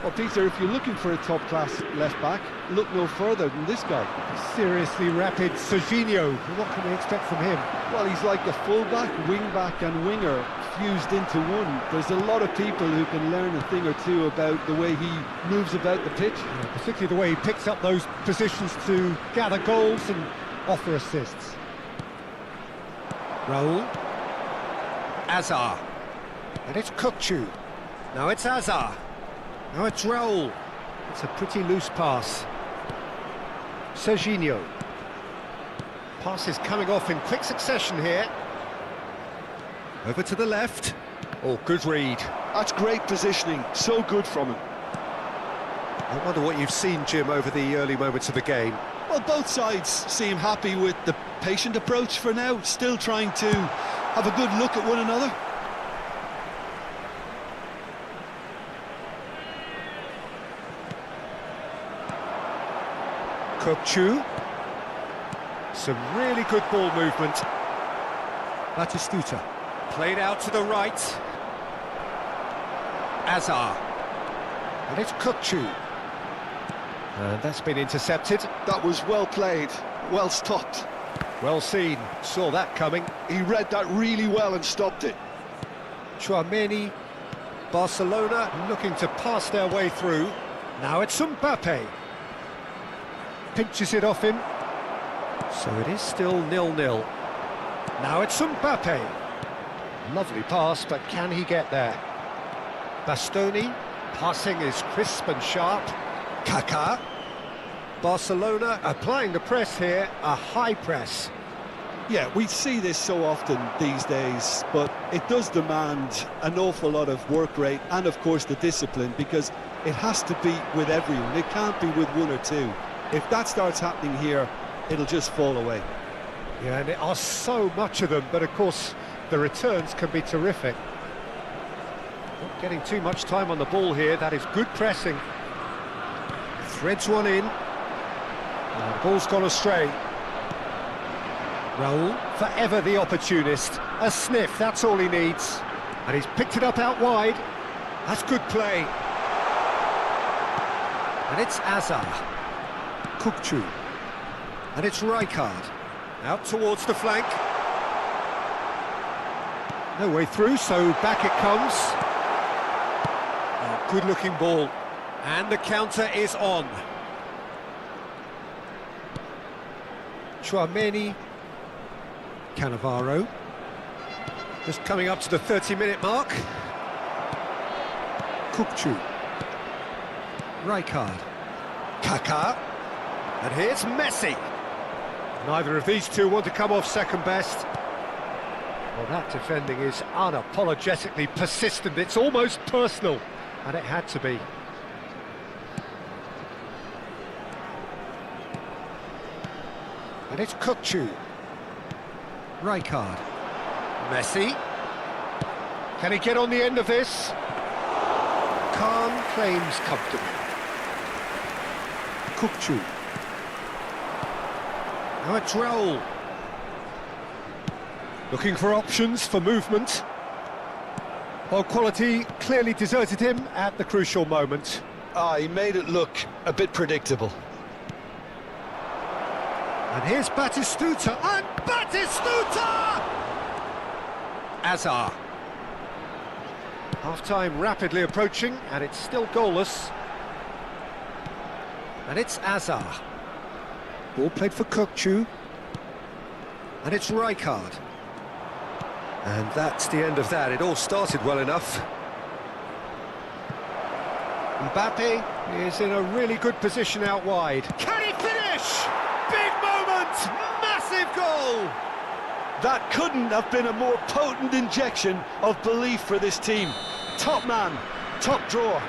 Well, Peter, if you're looking for a top-class left-back, look no further than this guy. Seriously rapid Serginho. What can we expect from him? Well, he's like a full-back, wing-back and winger fused into one. There's a lot of people who can learn a thing or two about the way he moves about the pitch. Yeah, particularly the way he picks up those positions to gather goals and offer assists. Raul. Azar. And it's Kukçu. Now it's Azar. Now it's Raul. It's a pretty loose pass. Serginho. Pass is coming off in quick succession here. Over to the left. Oh, good read. That's great positioning, so good from him. I wonder what you've seen, Jim, over the early moments of the game. Well, both sides seem happy with the patient approach for now, still trying to have a good look at one another. Kukçu. Some really good ball movement. Batistuta. Played out to the right. Azar. And it's Kukçu. And that's been intercepted. That was well played, well stopped. Well seen. Saw that coming. He read that really well and stopped it. Tchouaméni. Barcelona looking to pass their way through. Now it's Mbappe. Pinches it off him. So it is still 0-0. Now it's Mbappe. Lovely pass, but can he get there? Bastoni. Passing is crisp and sharp. Kaká. Barcelona applying the press here, a high press. Yeah, we see this so often these days, but it does demand an awful lot of work rate and, of course, the discipline, because it has to be with everyone. It can't be with one or two. If that starts happening here, it'll just fall away. Yeah, and there are so much of them, but of course the returns can be terrific. Not getting too much time on the ball here. That is good pressing. Threads one in. And the ball's gone astray. Raul, forever the opportunist. A sniff, that's all he needs. And he's picked it up out wide. That's good play. And it's Azar. Kukçu. And it's Rijkaard. Out towards the flank. No way through, so back it comes. Oh, good-looking ball. And the counter is on. Tchouaméni. Cannavaro. Just coming up to the 30-minute mark. Kukçu. Rijkaard. Kaká. And here's Messi. Neither of these two want to come off second best. Well, that defending is unapologetically persistent. It's almost personal, and it had to be. And it's Kukçu. Rijkaard. Messi. Can he get on the end of this? Khan claims comfortably. Kukçu. Now it's Raul. Looking for options for movement. Well, quality clearly deserted him at the crucial moment. He made it look a bit predictable. And here's Batistuta, and Batistuta! Azar. Half-time rapidly approaching, and it's still goalless. And it's Azar. Ball played for Kukçu. And it's Rijkaard. And that's the end of that. It all started well enough. Mbappe is in a really good position out wide. Can he finish? Big moment! Massive goal! That couldn't have been a more potent injection of belief for this team. Top man, top drawer.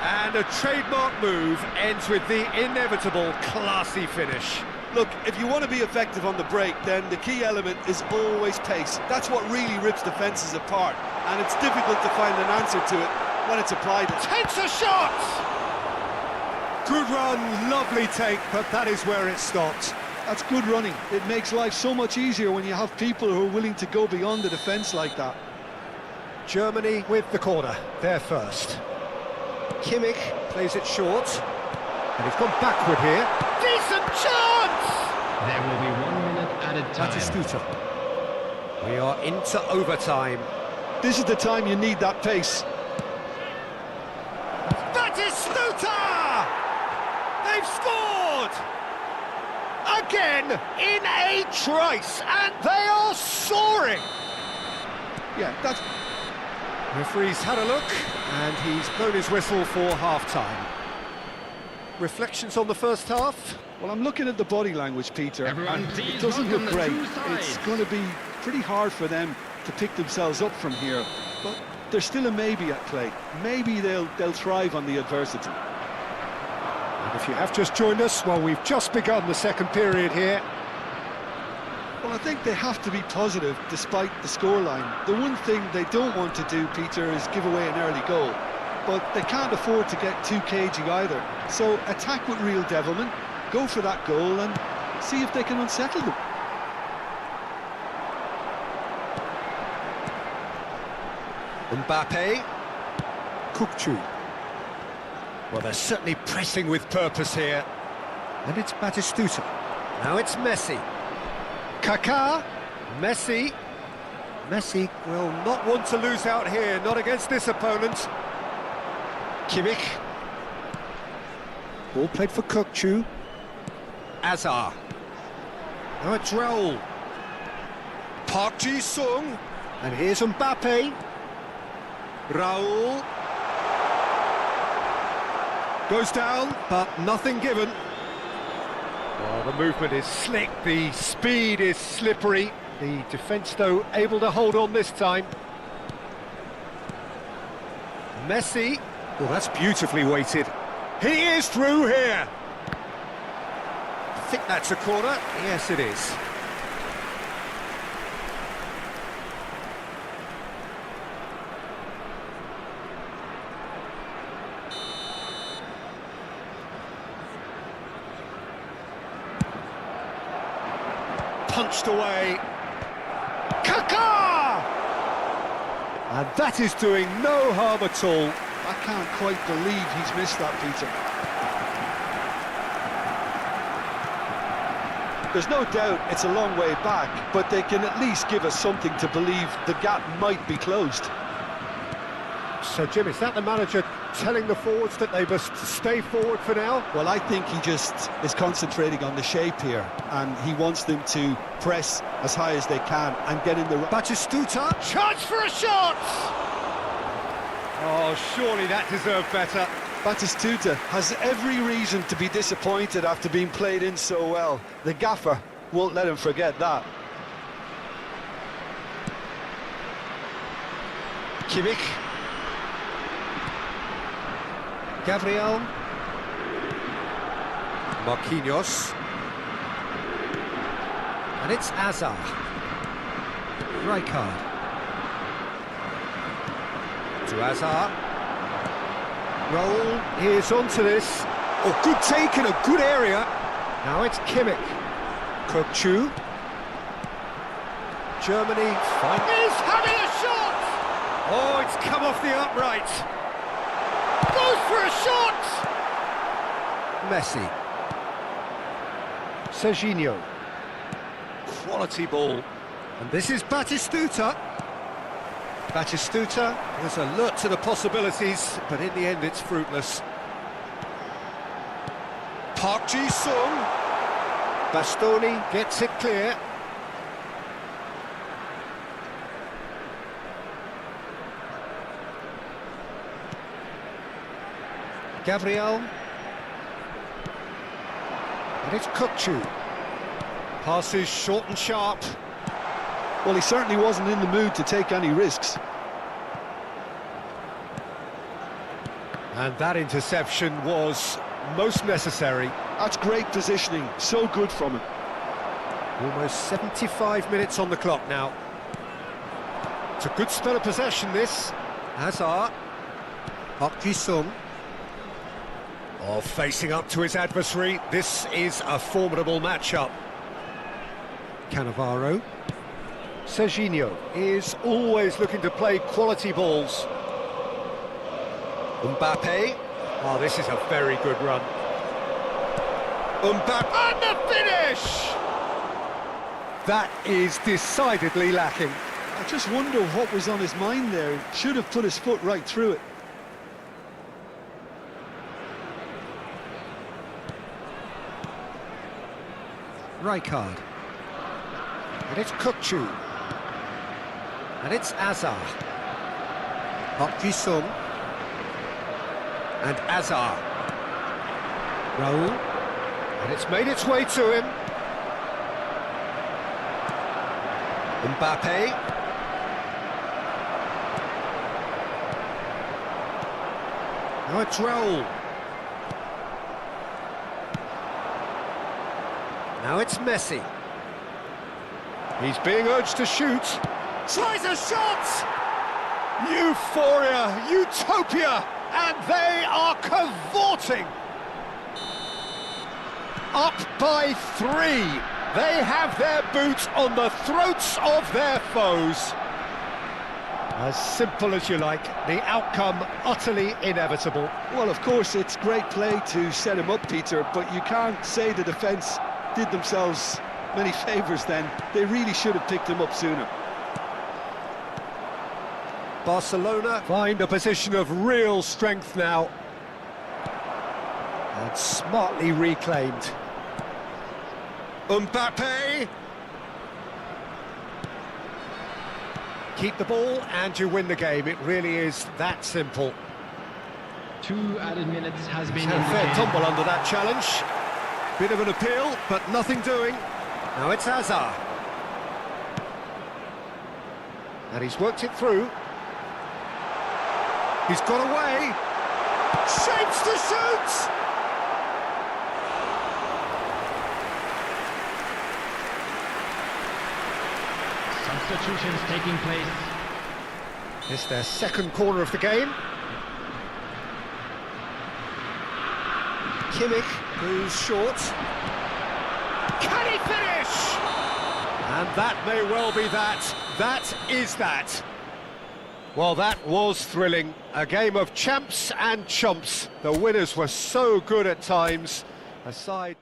And a trademark move ends with the inevitable classy finish. Look, if you want to be effective on the break, then the key element is always pace. That's what really rips defences apart, and it's difficult to find an answer to it when it's applied. Takes a shot! Good run, lovely take, but that is where it stopped. That's good running. It makes life so much easier when you have people who are willing to go beyond the defence like that. Germany with the corner, they're first. Kimmich plays it short, and he's gone backward here. Decent chance! There will be 1 minute added time. Batistuta. We are into overtime. This is the time you need that pace. Batistuta! They've scored! Again, in a trice, and they are soaring! Yeah, that's... Referee's had a look, and he's blown his whistle for half-time. Reflections on the first half? Well, I'm looking at the body language, Peter, Everyone, and please it doesn't welcome look the great. two sides. It's going to be pretty hard for them to pick themselves up from here, but there's still a maybe at play. Maybe they'll thrive on the adversity. And if you have just joined us, well, we've just begun the second period here. Well, I think they have to be positive despite the scoreline. The one thing they don't want to do, Peter, is give away an early goal. But they can't afford to get too cagey either. So attack with real devilment, go for that goal and see if they can unsettle them. Mbappe. Kukçu. Well, they're certainly pressing with purpose here. And it's Batistuta. Now it's Messi. Kaká. Messi. Messi will not want to lose out here, not against this opponent. Kimmich. Ball played for Kukçu. Azar. Now it's Raul. Park Ji-sung. And here's Mbappe. Raul. Goes down, but nothing given. Well, the movement is slick, the speed is slippery. The defence, though, able to hold on this time. Messi. Well, that's beautifully weighted. He is through here. I think that's a corner. Yes, it is. Punched away. Kaká! And that is doing no harm at all. I can't quite believe he's missed that, Peter. There's no doubt it's a long way back, but they can at least give us something to believe the gap might be closed. So, Jim, is that the manager telling the forwards that they must stay forward for now? Well, I think he just is concentrating on the shape here, and he wants them to press as high as they can and get in the... Batistuta, chance for a shot! Oh, surely that deserved better. Batistuta has every reason to be disappointed after being played in so well. The gaffer won't let him forget that. Kimmich. Gabriel. Marquinhos. And it's Azar. Rijkaard. To Azar. Raul, here's onto this. Oh, good take in a good area. Now it's Kimmich. Kukçu. Germany is having a shot! Oh, it's come off the upright. Goes for a shot! Messi. Serginho. Quality ball. And this is Batistuta. Batistuta was alert to the possibilities, but in the end it's fruitless. Park Ji-sung. Bastoni gets it clear. Gabriel. And it's Kukçu. Passes short and sharp. Well, he certainly wasn't in the mood to take any risks. And that interception was most necessary. That's great positioning, so good from him. Almost 75 minutes on the clock now. It's a good spell of possession, this. Hazard. Park Ji-sung. Oh, facing up to his adversary. This is a formidable matchup. Cannavaro. Serginho is always looking to play quality balls. Mbappe. Oh, this is a very good run. Mbappe, and the finish! That is decidedly lacking. I just wonder what was on his mind there. Should have put his foot right through it. Rijkaard. And it's Kukçu. And it's Azar. Park Ji-sung. And Azar. Raul. And it's made its way to him. Mbappe. Now it's Raul. Now it's Messi. He's being urged to shoot. Tries a shot! Euphoria, utopia, and they are cavorting. Up by 3. They have their boots on the throats of their foes. As simple as you like, the outcome utterly inevitable. Well, of course, it's great play to set him up, Peter, but you can't say the defence did themselves many favours then. They really should have picked him up sooner. Barcelona find a position of real strength now. And smartly reclaimed. Mbappe! Keep the ball and you win the game. It really is that simple. 2 added minutes has been Had a fair indicated. tumble under that challenge. Bit of an appeal, but nothing doing. Now it's Hazard. And he's worked it through. He's got away. Shapes to shoot! Substitutions taking place. It's their second corner of the game. Kimmich goes short. Can he finish? And that may well be that. That is that. Well, that was thrilling. A game of champs and chumps. The winners were so good at times. Aside...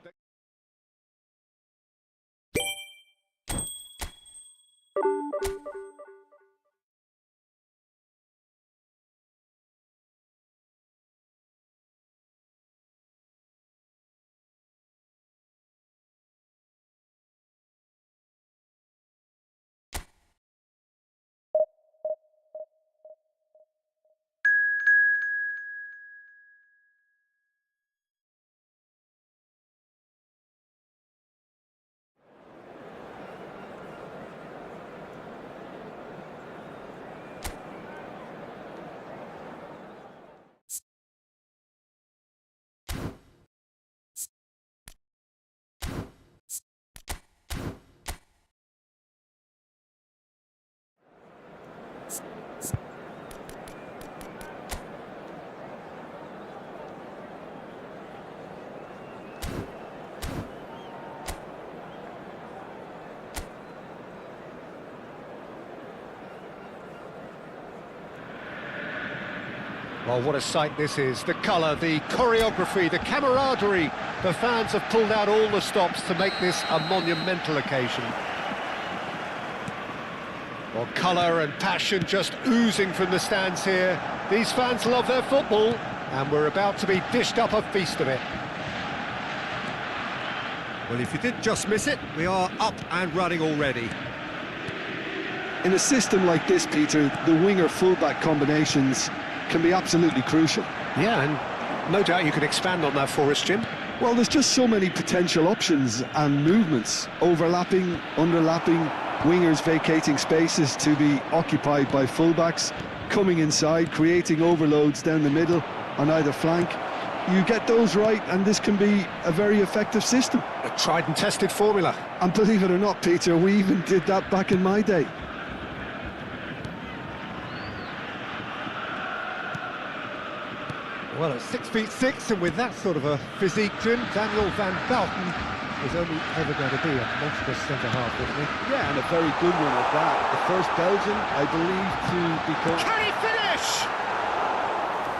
Well, what a sight this is. The colour, the choreography, the camaraderie. The fans have pulled out all the stops to make this a monumental occasion. Well, colour and passion just oozing from the stands here. These fans love their football, and we're about to be dished up a feast of it. Well, if you did just miss it, we are up and running already. In a system like this, Peter, the winger-fullback combinations can be absolutely crucial. Yeah, and no doubt you could expand on that for us, Jim. Well, there's just so many potential options and movements, overlapping, underlapping, Wingers vacating spaces to be occupied by fullbacks, coming inside, creating overloads down the middle on either flank. You get those right and this can be a very effective system. A tried and tested formula. And believe it or not, Peter, we even did that back in my day. Well, at 6'6", and with that sort of a physique, Jim, Daniel van Belten is only ever going to be a monstrous centre-half, isn't he? Yeah, and a very good one at that. The first Belgian, I believe, to become... Can he finish?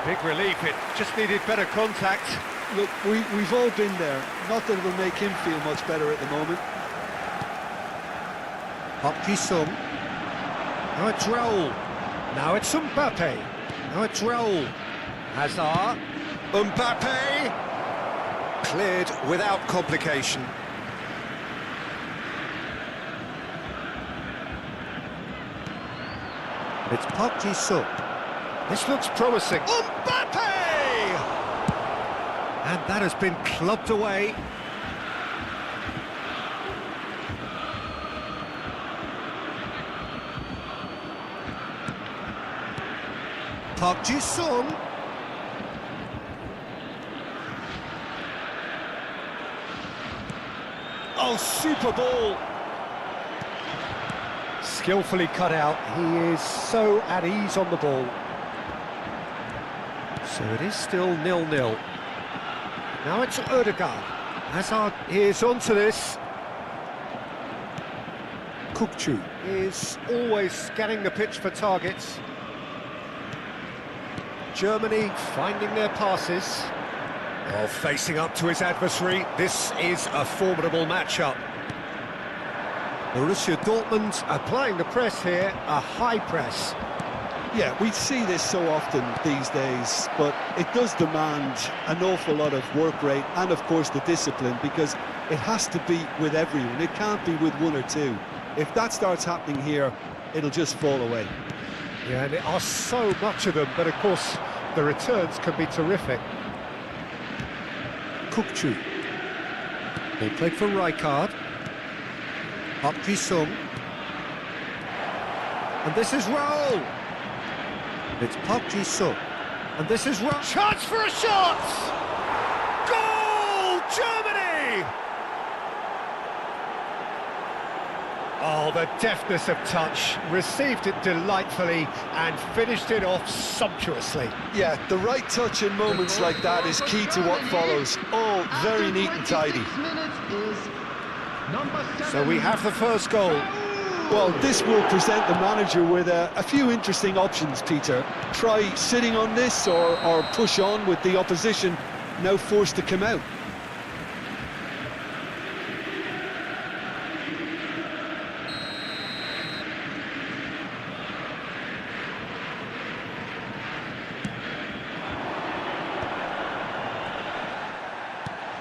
Big relief, it just needed better contact. Look, we've all been there. Not that it'll make him feel much better at the moment. Hok-Ji-Sung. Now it's Raoul. Now it's Mbappe. Now it's Raoul. Hazard. Mbappe. Cleared without complication. It's Hok-Ji-Sung. This looks promising. Mbappe! And that has been clubbed away. Hok-Ji-Sung. Oh, super ball. Skillfully cut out. He is so at ease on the ball. So it is still 0-0. Now it's Ødegaard. Hazard is onto this. Kukçu is always scanning the pitch for targets. Germany finding their passes. Oh, facing up to his adversary. This is a formidable matchup. Borussia Dortmund applying the press here, a high press. Yeah, we see this so often these days, but it does demand an awful lot of work rate and, of course, the discipline, because it has to be with everyone. It can't be with one or two. If that starts happening here, it'll just fall away. Yeah, and there are so much of them, but, of course, the returns can be terrific. Kukçu. They played for Rijkaard. Hok-Ji-Sung. And this is Raoul. It's Hok-Ji-Sung. And this is Raoul. Chance for a shot! Goal! Germany! Oh, the deftness of touch. Received it delightfully and finished it off sumptuously. Yeah, the right touch in moments like that is key to what follows. All very neat and tidy. So we have the first goal. Well, this will present the manager with a few interesting options, Peter. Try sitting on this or push on with the opposition now forced to come out.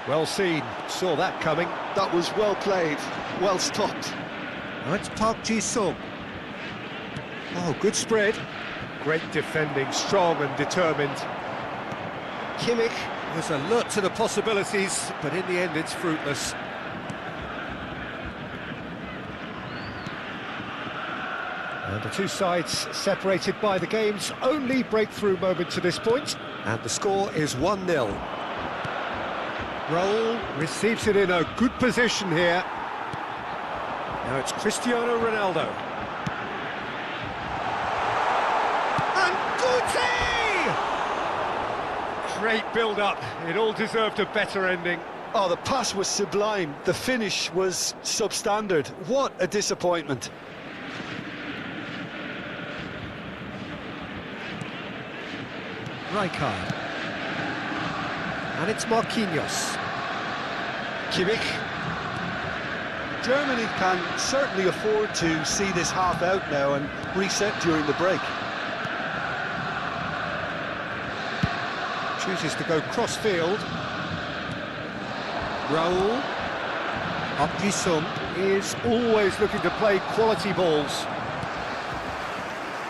Well seen, saw that coming. That was well played, well stopped. That's Hok-Ji-Sung. Oh, good spread. Great defending, strong and determined. Kimmich was alert to the possibilities, but in the end it's fruitless. And the two sides separated by the game's only breakthrough moment to this point. And the score is 1-0. Raoul receives it in a good position here. Now it's Cristiano Ronaldo. And Guti! Great build-up. It all deserved a better ending. Oh, the pass was sublime. The finish was substandard. What a disappointment. Rijkaard. And it's Marquinhos. Kimmich. Germany can certainly afford to see this half out now and reset during the break. Chooses to go cross-field. Raoul. Hok-Ji-Sung is always looking to play quality balls.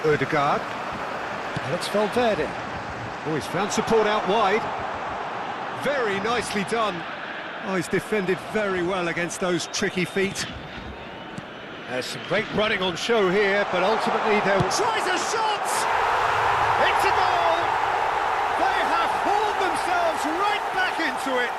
Ødegaard. And it's Valverde. Oh, he's found support out wide. Very nicely done. Oh, he's defended very well against those tricky feet. There's some great running on show here, but ultimately there was... Tries a shot! It's a goal! They have hauled themselves right back into it.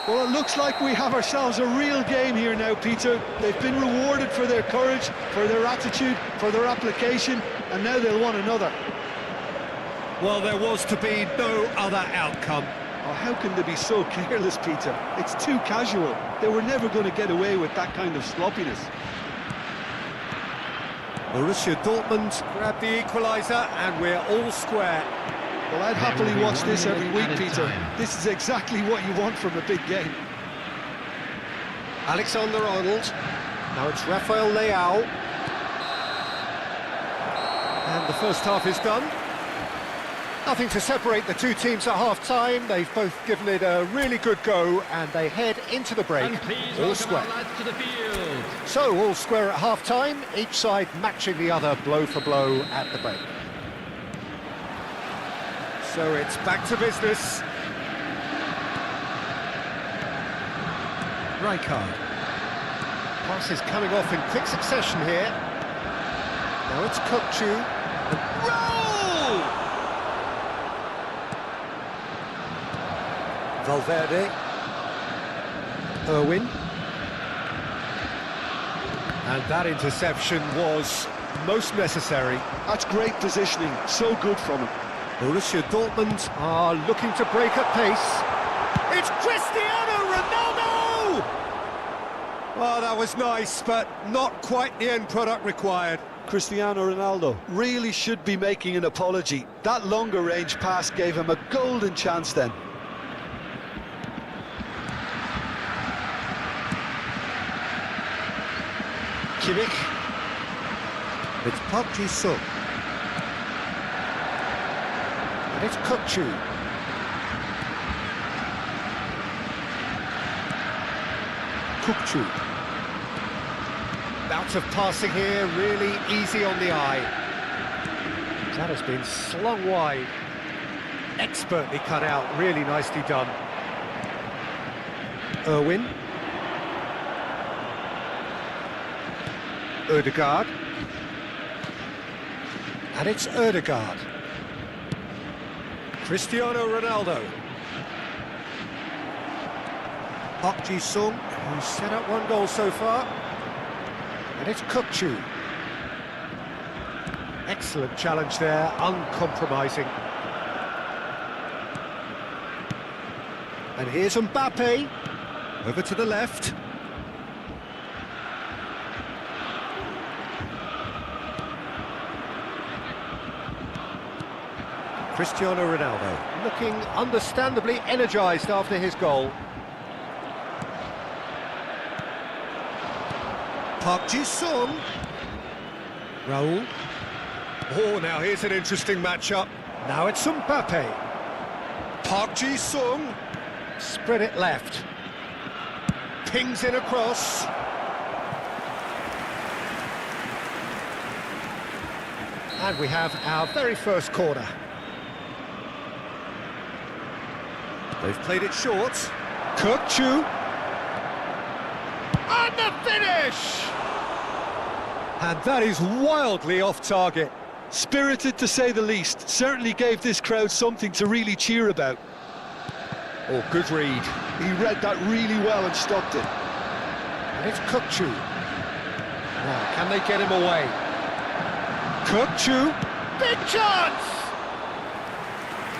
Well, it looks like we have ourselves a real game here now, Peter. They've been rewarded for their courage, for their attitude, for their application, and now they'll want another. Well, there was to be no other outcome. Oh, how can they be so careless, Peter? It's too casual. They were never going to get away with that kind of sloppiness. Borussia Dortmund grab the equaliser, and we're all square. Well, I'd happily watch this every week, Peter. This is exactly what you want from a big game. Alexander-Arnold. Now it's Rafael Leao. And the first half is done. Nothing to separate the two teams at half-time. They've both given it a really good go, and they head into the break all square. To the field. So, all square at half-time, each side matching the other blow for blow at the break. So it's back to business. Rijkaard. Pass is coming off in quick succession here. Now it's Kukçu. Roll! Valverde. Irwin. And that interception was most necessary. That's great positioning, so good from him. Borussia Dortmund are looking to break at pace. It's Cristiano Ronaldo! Well, that was nice, but not quite the end product required. Cristiano Ronaldo really should be making an apology. That longer range pass gave him a golden chance then. Kimmich. It's Park Ji-sung. And it's Kukçu. Kukçu. Bout of passing here, really easy on the eye. That has been slung wide. Expertly cut out, really nicely done. Irwin. Ødegaard. And it's Ødegaard. Cristiano Ronaldo. Park Ji-sung, who's set up one goal so far. And it's Kukçu. Excellent challenge there, uncompromising. And here's Mbappe. Over to the left. Cristiano Ronaldo, looking understandably energised after his goal. Park Ji-sung. Raul. Oh, now here's an interesting matchup. Now it's Mbappe. Park Ji-sung. Spread it left. Pings in across. And we have our very first corner. They've played it short. Kukçu. And the finish! And that is wildly off target. Spirited to say the least. Certainly gave this crowd something to really cheer about. Oh, good read. He read that really well and stopped it. And it's Kukçu. Now, can they get him away? Kukçu. Big chance!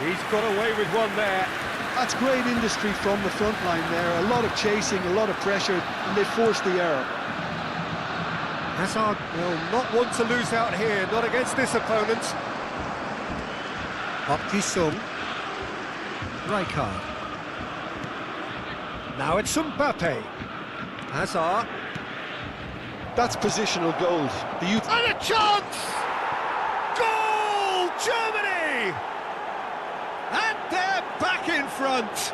He's got away with one there. That's great industry from the front line there. A lot of chasing, a lot of pressure, and they forced the error. Hazard will not want to lose out here, not against this opponent. Park Ji-sung. Rijkaard. Now it's Mbappe. Hazard. That's positional gold. The youth... And a chance! Goal! Germany! And they're back in front.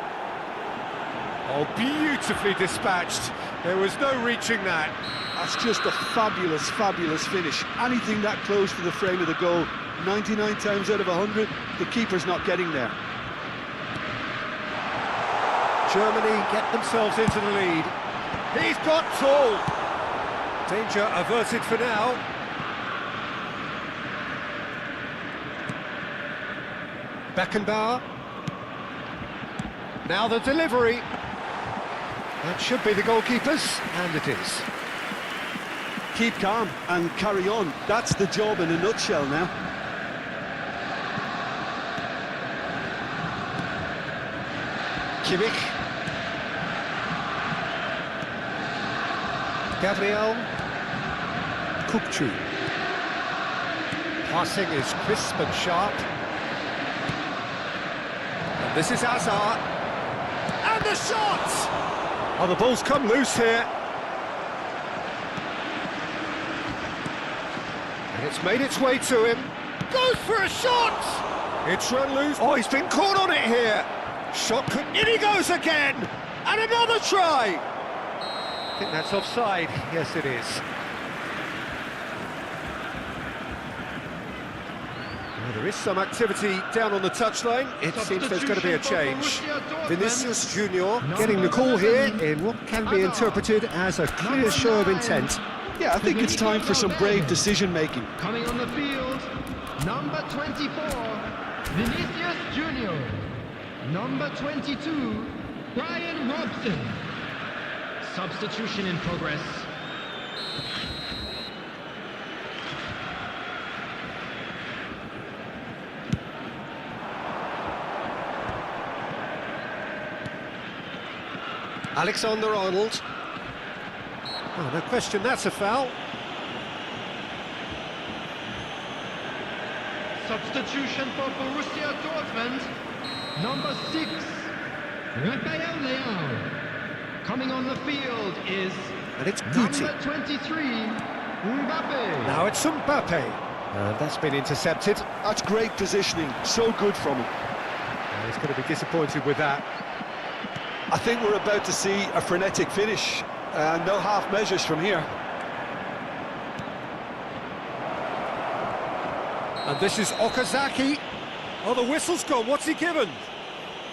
Oh, beautifully dispatched. There was no reaching that. That's just a fabulous, fabulous finish. Anything that close to the frame of the goal, 99 times out of 100, the keeper's not getting there. Germany get themselves into the lead. He's got tall. Danger averted for now. Beckenbauer. Now the delivery. That should be the goalkeeper's, and it is. Keep calm and carry on. That's the job in a nutshell now. Kimmich. Gabriel. Kukçu. Passing is crisp and sharp. And this is Hazard. And the shot! Oh, the ball's come loose here. And it's made its way to him. Goes for a shot! It's run loose. Oh, he's been caught on it here. Shot could... In he goes again! And another try! I think that's offside. Yes, it is. Well, there is some activity down on the touchline. It seems there's going to be a change. Vinicius Junior getting the call here in what can be interpreted as a clear show of intent. Yeah, I think it's time for some brave decision-making. Coming on the field, number 24, Vinicius Junior. Number 22, Brian Robson. Substitution in progress. Alexander-Arnold. Oh, no question, that's a foul. Substitution for Borussia Dortmund. Number 6, Rafael Leao. Coming on the field is And it's Guti. number 23, Mbappe. Now it's Sampe. That's been intercepted. That's great positioning. So good from him. He's going to be disappointed with that. I think we're about to see a frenetic finish. No half measures from here. And this is Okazaki. Oh, the whistle's gone. What's he given?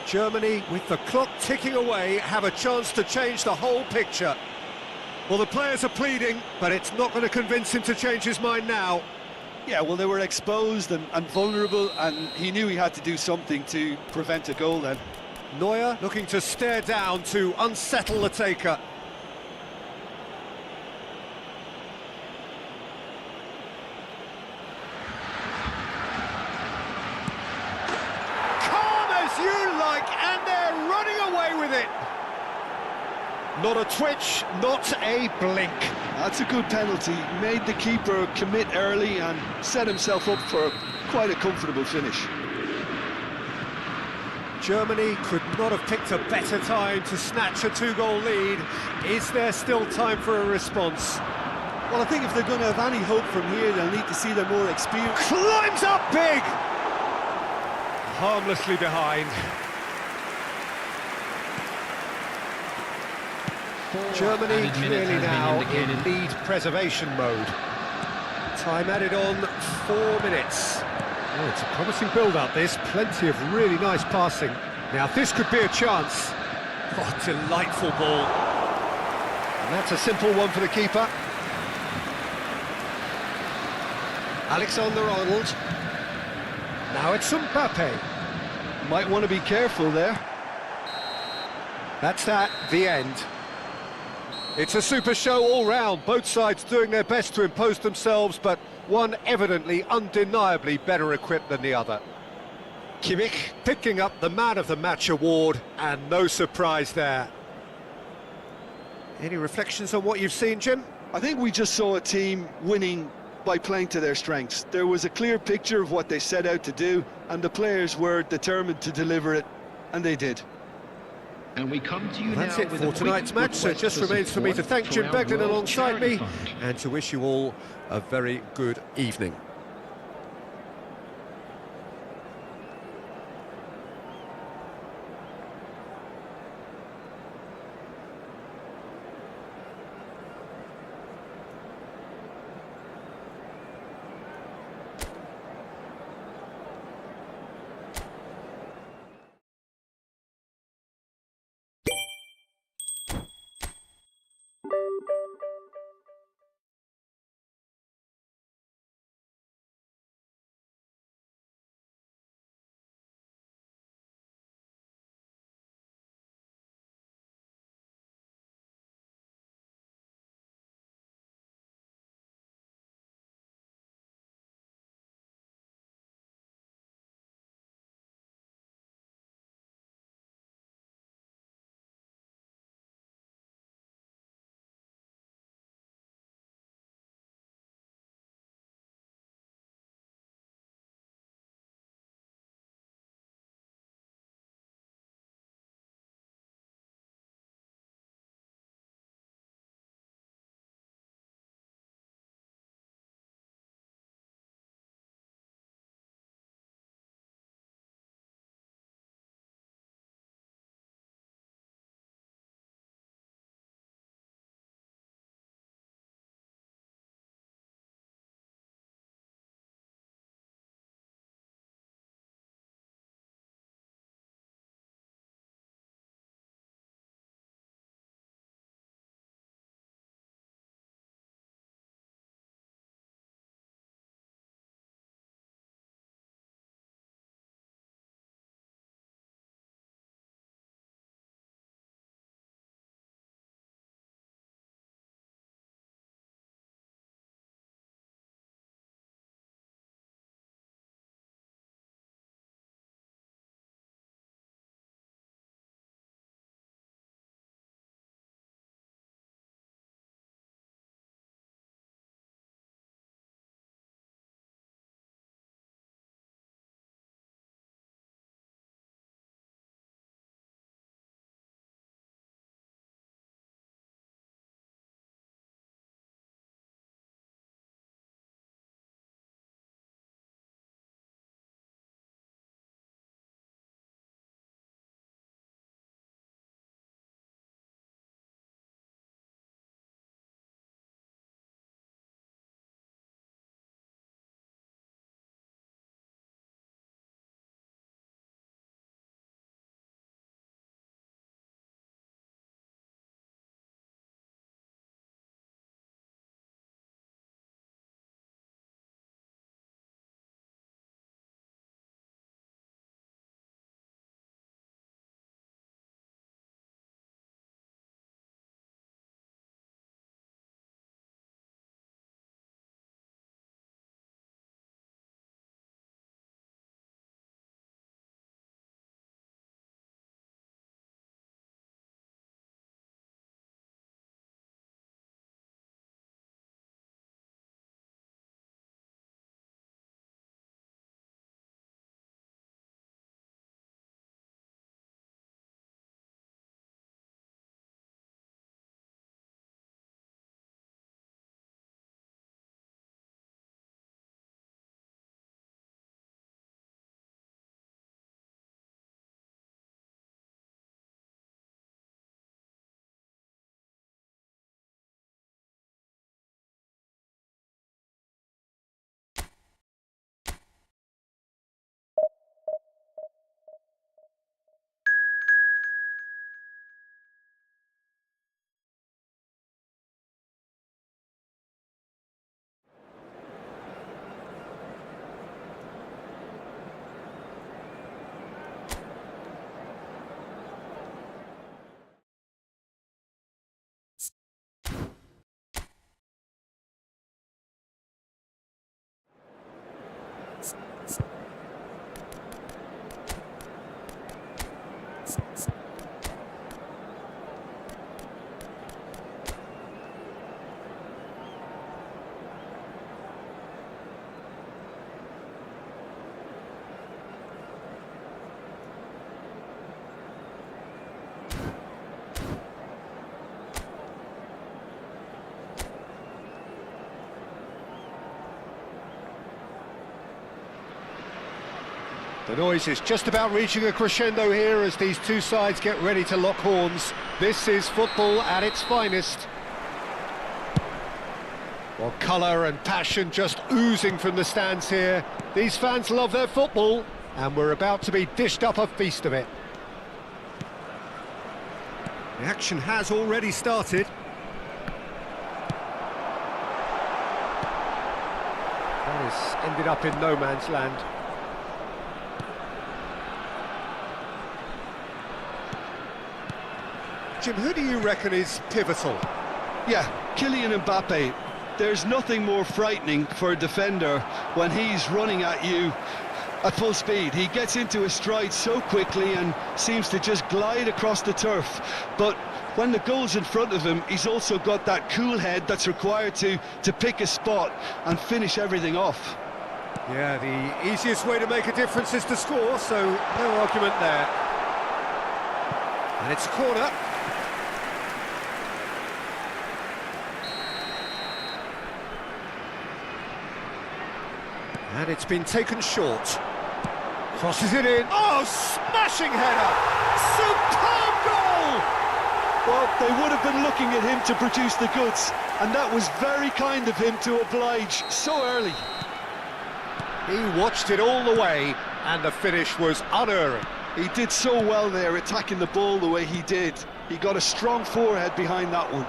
Germany, with the clock ticking away, have a chance to change the whole picture. Well, the players are pleading, but it's not going to convince him to change his mind now. Yeah, well, they were exposed and vulnerable, and he knew he had to do something to prevent a goal then. Neuer looking to stare down to unsettle the taker. Calm as you like, and they're running away with it. Not a twitch, not a blink. That's a good penalty. Made the keeper commit early and set himself up for quite a comfortable finish. Germany could not have picked a better time to snatch a two-goal lead. Is there still time for a response? Well, I think if they're going to have any hope from here, they'll need to see their more experience. Climbs up big! Harmlessly behind. Germany clearly now in lead preservation mode. Time added on 4 minutes. Oh, it's a promising build-up, this. Plenty of really nice passing. Now, this could be a chance. Oh, delightful ball. And that's a simple one for the keeper. Alexander-Arnold. Now it's Mbappe. Might want to be careful there. That's that, the end. It's a super show all round, both sides doing their best to impose themselves, but one evidently, undeniably better equipped than the other. Kimmich picking up the Man of the Match award, and no surprise there. Any reflections on what you've seen, Jim? I think we just saw a team winning by playing to their strengths. There was a clear picture of what they set out to do, and the players were determined to deliver it, and they did. And we come to you Well, that's now it with for a tonight's quick match, so it request just remains for me to thank Jim support for Beglin our World alongside me, Charity Fund. and to wish you all a very good evening. The noise is just about reaching a crescendo here as these two sides get ready to lock horns. This is football at its finest. Well, colour and passion just oozing from the stands here. These fans love their football, and we're about to be dished up a feast of it. The action has already started. That has ended up in no man's land. Jim, who do you reckon is pivotal? Yeah, Kylian Mbappe. There's nothing more frightening for a defender when he's running at you at full speed. He gets into his stride so quickly and seems to just glide across the turf. But when the goal's in front of him, he's also got that cool head that's required to pick a spot and finish everything off. Yeah, the easiest way to make a difference is to score, so no argument there. And it's a corner. And it's been taken short. Crosses it in. Oh, smashing header! Superb goal! Well, they would have been looking at him to produce the goods, and that was very kind of him to oblige so early. He watched it all the way, and the finish was unerring. He did so well there, attacking the ball the way he did. He got a strong forehead behind that one.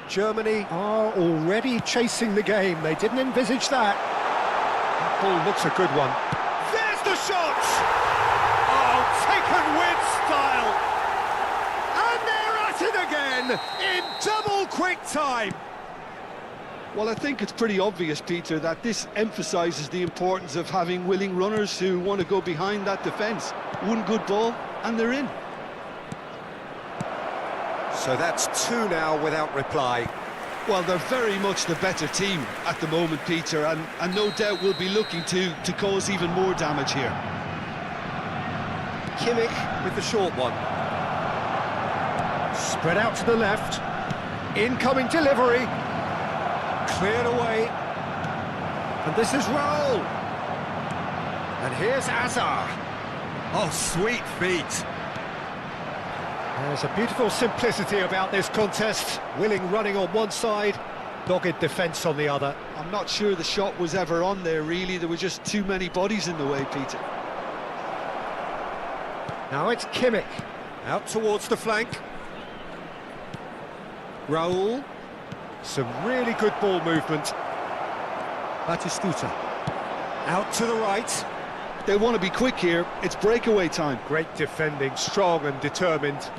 Germany are already chasing the game. They didn't envisage that. That ball looks a good one. There's the shot! Oh, taken with style! And they're at it again in double quick time. Well, I think it's pretty obvious, Peter, that this emphasises the importance of having willing runners who want to go behind that defence. One good ball, and they're in. So that's two now without reply. Well, they're very much the better team at the moment, Peter, and no doubt will be looking to cause even more damage here. Kimmich with the short one. Spread out to the left. Incoming delivery. Cleared away. And this is Raul. And here's Azar. Oh, sweet feet. There's a beautiful simplicity about this contest. Willing running on one side, dogged defence on the other. I'm not sure the shot was ever on there, really. There were just too many bodies in the way, Peter. Now it's Kimmich, out towards the flank. Raul, some really good ball movement. Batistuta, out to the right. They want to be quick here, it's breakaway time. Great defending, strong and determined.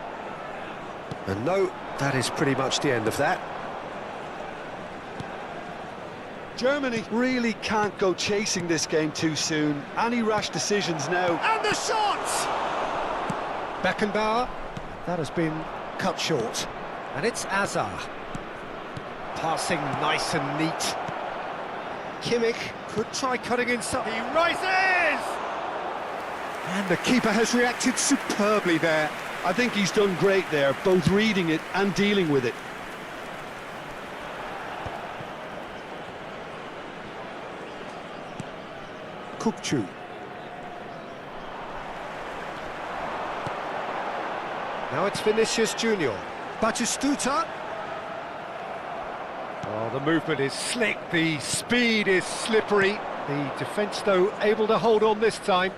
And no, that is pretty much the end of that. Germany really can't go chasing this game too soon. Any rash decisions now. And the shot! Beckenbauer, that has been cut short. And it's Azar. Passing nice and neat. Kimmich could try cutting inside. He rises! And the keeper has reacted superbly there. I think he's done great there, both reading it and dealing with it. Kukçu. Now it's Vinicius Junior. Batistuta. Oh, the movement is slick, the speed is slippery. The defence, though, able to hold on this time.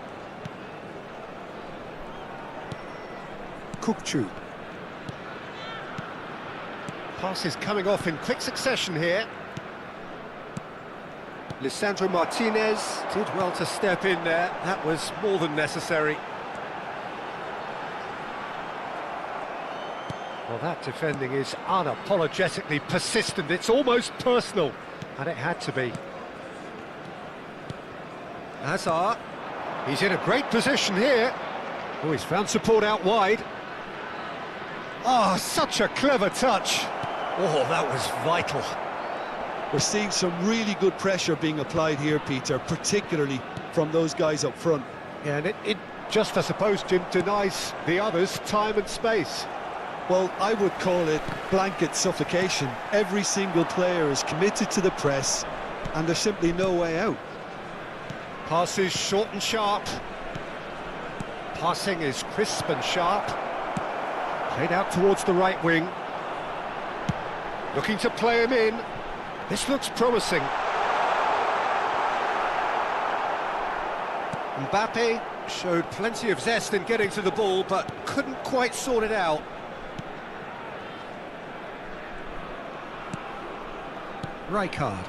Kukçu. Passes coming off in quick succession here. Lisandro Martinez did well to step in there. That was more than necessary. Well, that defending is unapologetically persistent. It's almost personal, and it had to be. Hazard. He's in a great position here. Oh, he's found support out wide. Oh, such a clever touch. Oh, that was vital. We're seeing some really good pressure being applied here, Peter, particularly from those guys up front. Yeah, and it just, I suppose, Jim, denies the others time and space. Well, I would call it blanket suffocation. Every single player is committed to the press, and there's simply no way out. Passes short and sharp. Passing is crisp and sharp. Played out towards the right wing. Looking to play him in. This looks promising. Mbappe showed plenty of zest in getting to the ball, but couldn't quite sort it out. Rijkaard.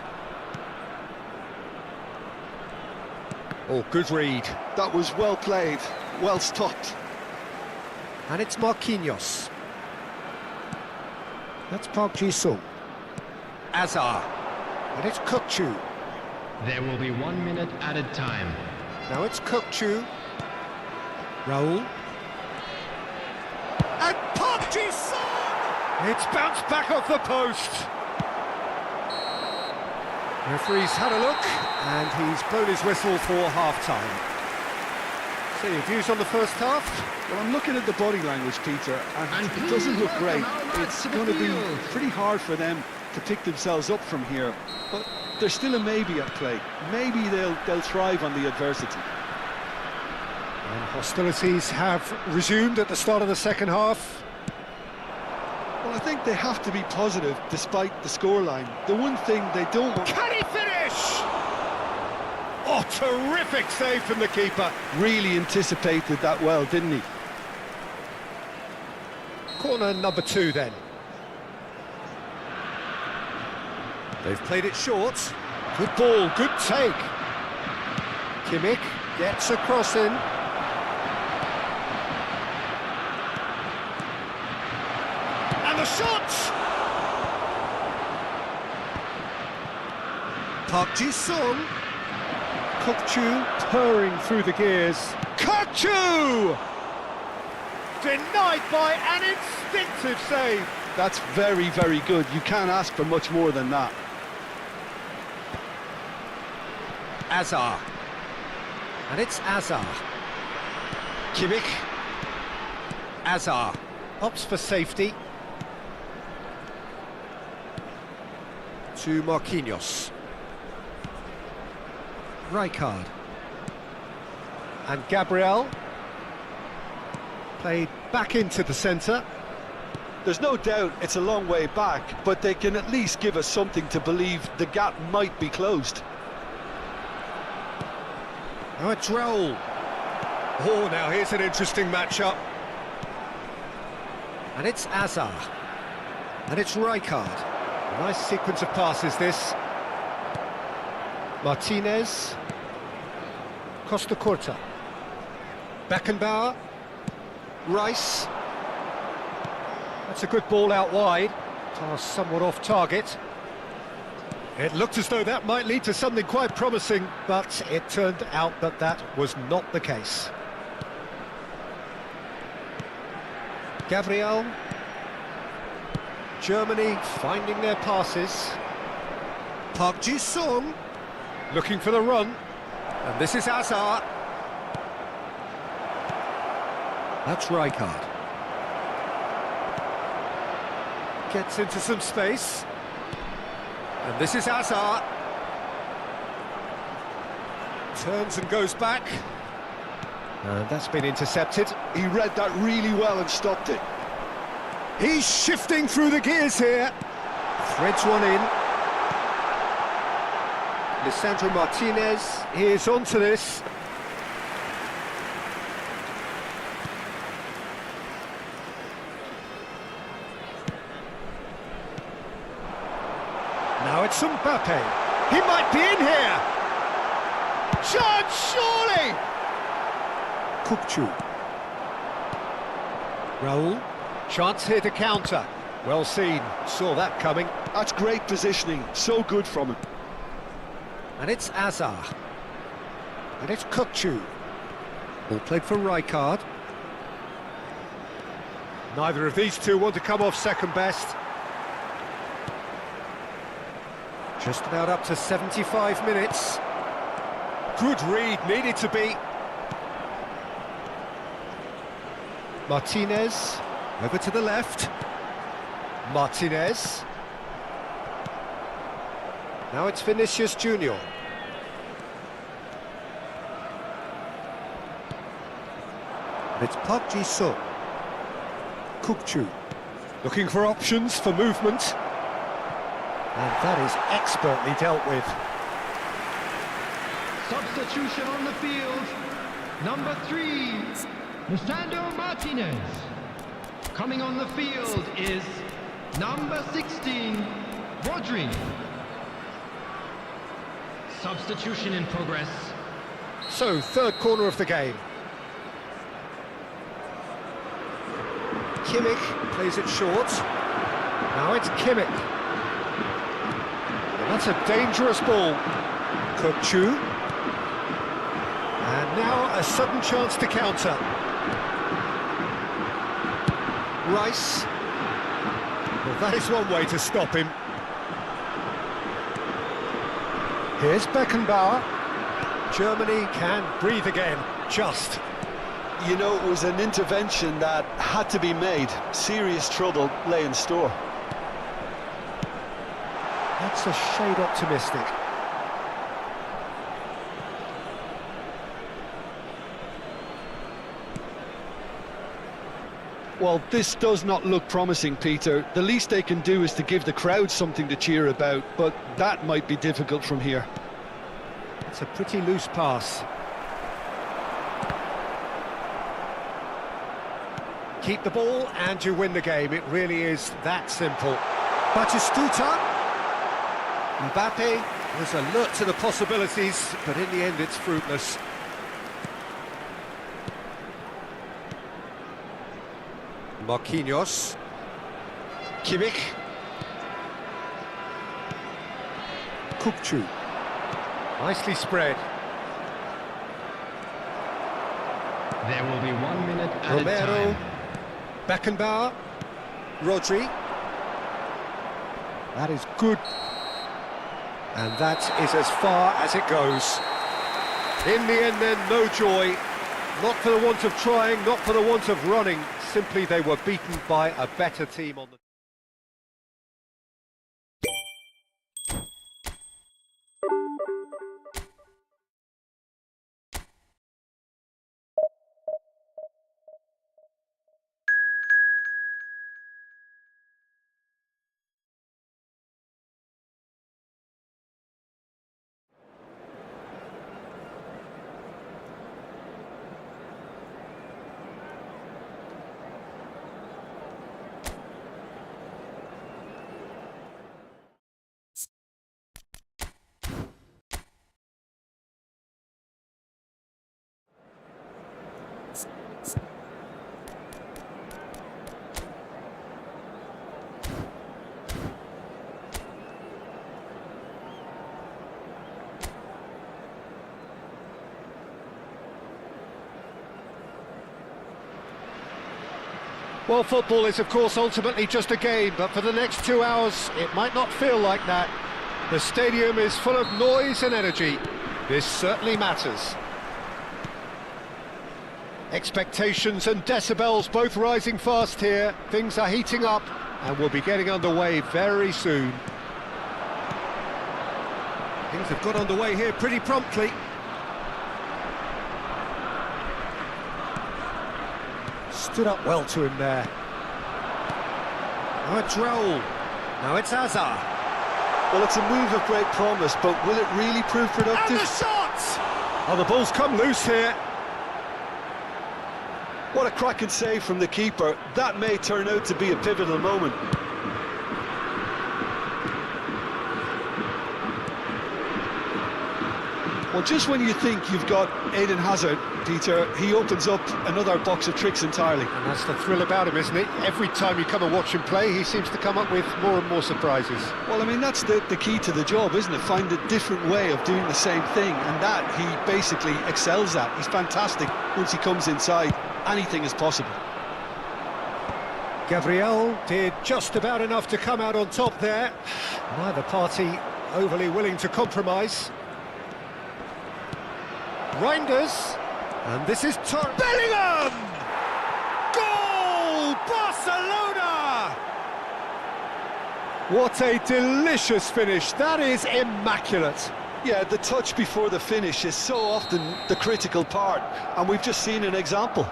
Oh, good read. That was well played, well stopped. And it's Marquinhos. That's Park Ji-sung. Azar. And it's Kukçu. There will be 1 minute added time. Now it's Kukçu. Raul. And Park Ji-sung! It's bounced back off the post. Referee's had a look, and he's blown his whistle for half-time. So your views on the first half? Well, I'm looking at the body language, Peter, and it doesn't look great. It's going to be pretty hard for them to pick themselves up from here, but there's still a maybe at play. Maybe they'll thrive on the adversity. And hostilities have resumed at the start of the second half. Well, I think they have to be positive despite the scoreline. The one thing they don't want... Can he finish? Oh, terrific save from the keeper. Really anticipated that well, didn't he? Corner number 2 then. They've played it short. Good ball, good take. Kimmich gets a cross in. And the shot! Park Ji-sung. Kukçu purring through the gears. Kukçu! Denied by an instinctive save. That's very, very good. You can't ask for much more than that. Azar. And it's Azar. Kimmich. Azar. Opts for safety. To Marquinhos. Rijkaard. And Gabriel. Played back into the centre. There's no doubt it's a long way back, but they can at least give us something to believe the gap might be closed. Now it's Raul. Oh, now here's an interesting matchup. And it's Azar. And it's Rijkaard. A nice sequence of passes, this. Martinez. Costa Curta. Beckenbauer. Rice. That's a good ball out wide. Pass somewhat off target. It looked as though that might lead to something quite promising, but it turned out that that was not the case. Gabriel. Germany finding their passes. Park Ji-sung looking for the run. And this is Azar. That's Rijkaard. Gets into some space. And this is Azar. Turns and goes back. And that's been intercepted. He read that really well and stopped it. He's shifting through the gears here. Threads one in. Lisandro Martinez is onto this. Now it's Sampe. He might be in here. Chance, surely. Kukçu. Raul. Chance here to counter. Well seen. Saw that coming. That's great positioning. So good from him. And it's Azar. And it's Kukçu. All played for Rijkaard. Neither of these two want to come off second best. Just about up to 75 minutes. Good read, needed to be. Martinez, over to the left. Martinez. Now it's Vinicius Junior. It's Park Ji-sung. Kukçu. Looking for options for movement. And that is expertly dealt with. Substitution on the field. Number 3, Lisandro Martinez. Coming on the field is number 16, Rodri. Substitution in progress. So, third corner of the game. Kimmich plays it short. Now it's Kimmich. And that's a dangerous ball. Kukçu. And now a sudden chance to counter. Rice. Well, that is one way to stop him. Here's Beckenbauer. Germany can breathe again, just. You know, it was an intervention that had to be made. Serious trouble lay in store. That's a shade optimistic. Well, this does not look promising, Peter. The least they can do is to give the crowd something to cheer about, but that might be difficult from here. It's a pretty loose pass. Keep the ball and you win the game. It really is that simple. Batistuta. Mbappe was alert to the possibilities, but in the end it's fruitless. Marquinhos. Kimmich. Kukçu. Nicely spread. There will be 1 minute added Romero. time. Beckenbauer. Rodri. That is good. And that is as far as it goes. In the end then, no joy. Not for the want of trying, not for the want of running. Simply they were beaten by a better team on the... Well, football is, of course, ultimately just a game, but for the next 2 hours, it might not feel like that. The stadium is full of noise and energy. This certainly matters. Expectations and decibels both rising fast here. Things are heating up, and we'll be getting underway very soon. Things have got underway here pretty promptly. Stood up well to him there. Now it's Raul. Now it's Hazard. Well, it's a move of great promise, but will it really prove productive? And the shot! Oh, the ball's come loose here. What a cracking save from the keeper. That may turn out to be a pivotal moment. Well, just when you think you've got Eden Hazard, Peter, he opens up another box of tricks entirely. And that's the thrill about him, isn't it? Every time you come and watch him play, he seems to come up with more and more surprises. Well, I mean, that's the key to the job, isn't it? Find a different way of doing the same thing, and that he basically excels at. He's fantastic. Once he comes inside, anything is possible. Gabriel did just about enough to come out on top there. Neither party overly willing to compromise. Reinders, and this is Bellingham! Goal! Barcelona! What a delicious finish, that is immaculate. Yeah, the touch before the finish is so often the critical part, and we've just seen an example.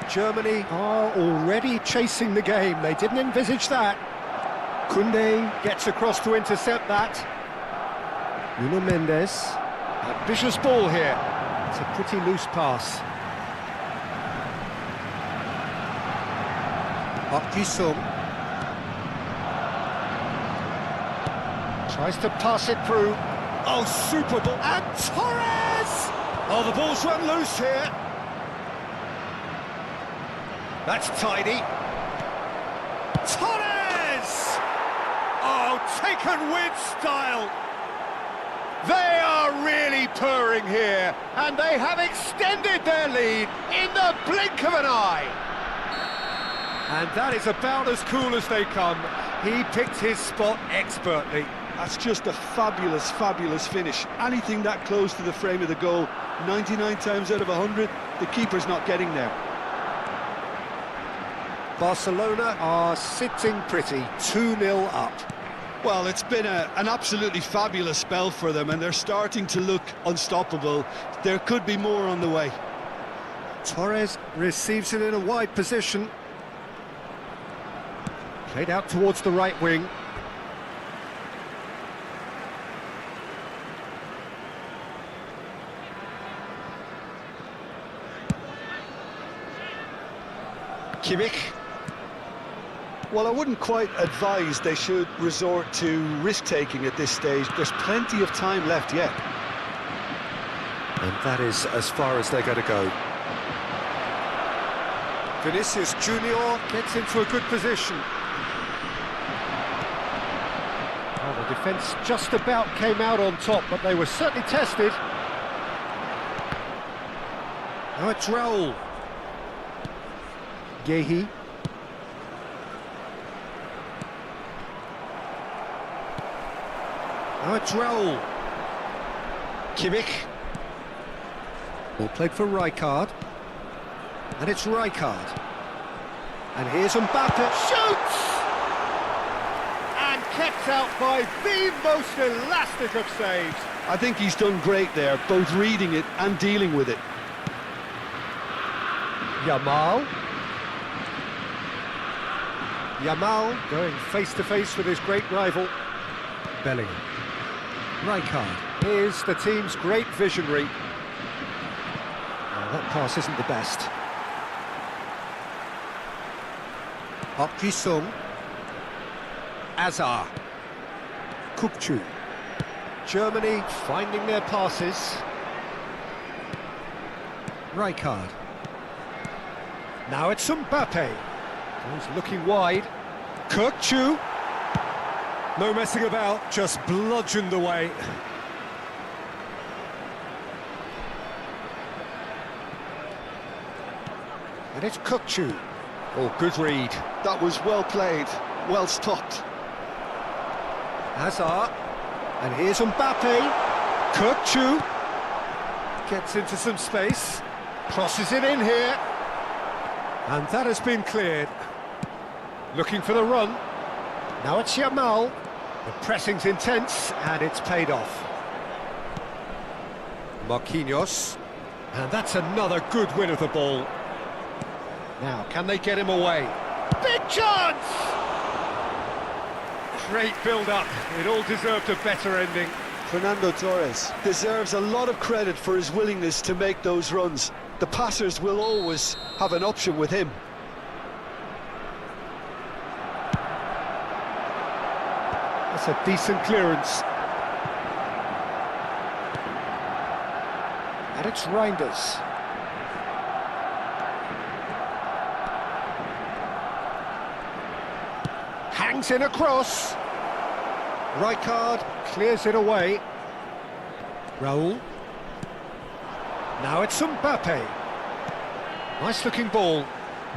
Germany are already chasing the game, they didn't envisage that. Koundé gets across to intercept that. Nuno Mendes. Ambitious ball here. It's a pretty loose pass. Sung tries to pass it through. Oh, super ball. And Torres! Oh, the ball's run loose here. That's tidy. Torres! Oh, taken with style. They are really purring here, and they have extended their lead in the blink of an eye. And that is about as cool as they come. He picked his spot expertly. That's just a fabulous, fabulous finish. Anything that close to the frame of the goal, 99 times out of 100, the keeper's not getting there. Barcelona are sitting pretty, 2-0 up. Well, it's been an absolutely fabulous spell for them, and they're starting to look unstoppable. There could be more on the way. Torres receives it in a wide position. Played out towards the right wing. Kimmich. Well, I wouldn't quite advise they should resort to risk-taking at this stage. There's plenty of time left yet. And that is as far as they're going to go. Vinicius Junior gets into a good position. Well, the defence just about came out on top, but they were certainly tested. Now it's Raul. Gehi. Now it's Raul. Kimmich. Ball played for Rijkaard. And it's Rijkaard. And here's Mbappe. Shoots! And kept out by the most elastic of saves. I think he's done great there, both reading it and dealing with it. Yamal. Yamal going face-to-face with his great rival. Bellingham. Rijkaard is the team's great visionary. Oh, that pass isn't the best. Sung. Azar. Kukçu. Germany finding their passes. Rijkaard. Now it's Mbappe. He's looking wide. Kukçu. No messing about, just bludgeoned away. And it's Kukçu. Oh, good read. That was well played, well stopped. Hazard. And here's Mbappe. Kukçu. Gets into some space. Crosses it in here. And that has been cleared. Looking for the run. Now it's Yamal. The pressing's intense, and it's paid off. Marquinhos. And that's another good win of the ball. Now, can they get him away? Big chance! Great build-up. It all deserved a better ending. Fernando Torres deserves a lot of credit for his willingness to make those runs. The passers will always have an option with him. That's a decent clearance. And it's Reinders. Hangs in across. Rijkaard clears it away. Raul. Now it's Sampe. Nice looking ball.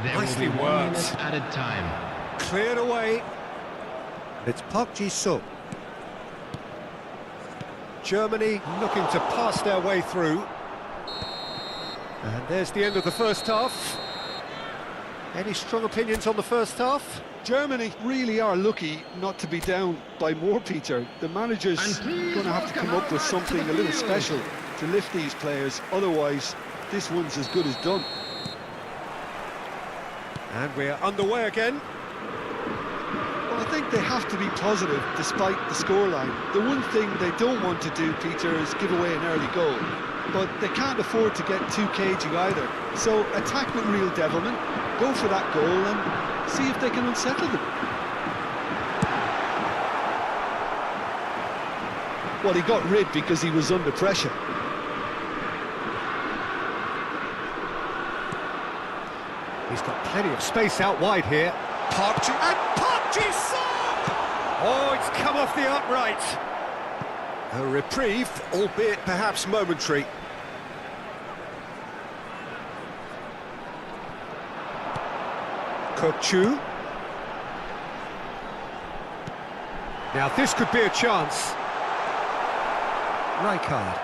There will Nicely be 1 worked. minute added time. Cleared away. It's Park Ji-sung. Germany looking to pass their way through. And there's the end of the first half. Any strong opinions on the first half? Germany really are lucky not to be down by more, Peter. The manager's And please going to have to come up with welcome something to a the little field. special to lift these players. Otherwise, this one's as good as done. And we're underway again. Well, I think they have to be positive despite the scoreline. The one thing they don't want to do, Peter, is give away an early goal. But they can't afford to get too cagey either. So attack with real devilment, go for that goal and see if they can unsettle them. Well, he got rid because he was under pressure. He's got plenty of space out wide here. Park Ji-sung! Oh, it's come off the upright. A reprieve, albeit perhaps momentary. Kokchu. Now this could be a chance. Rijkaard.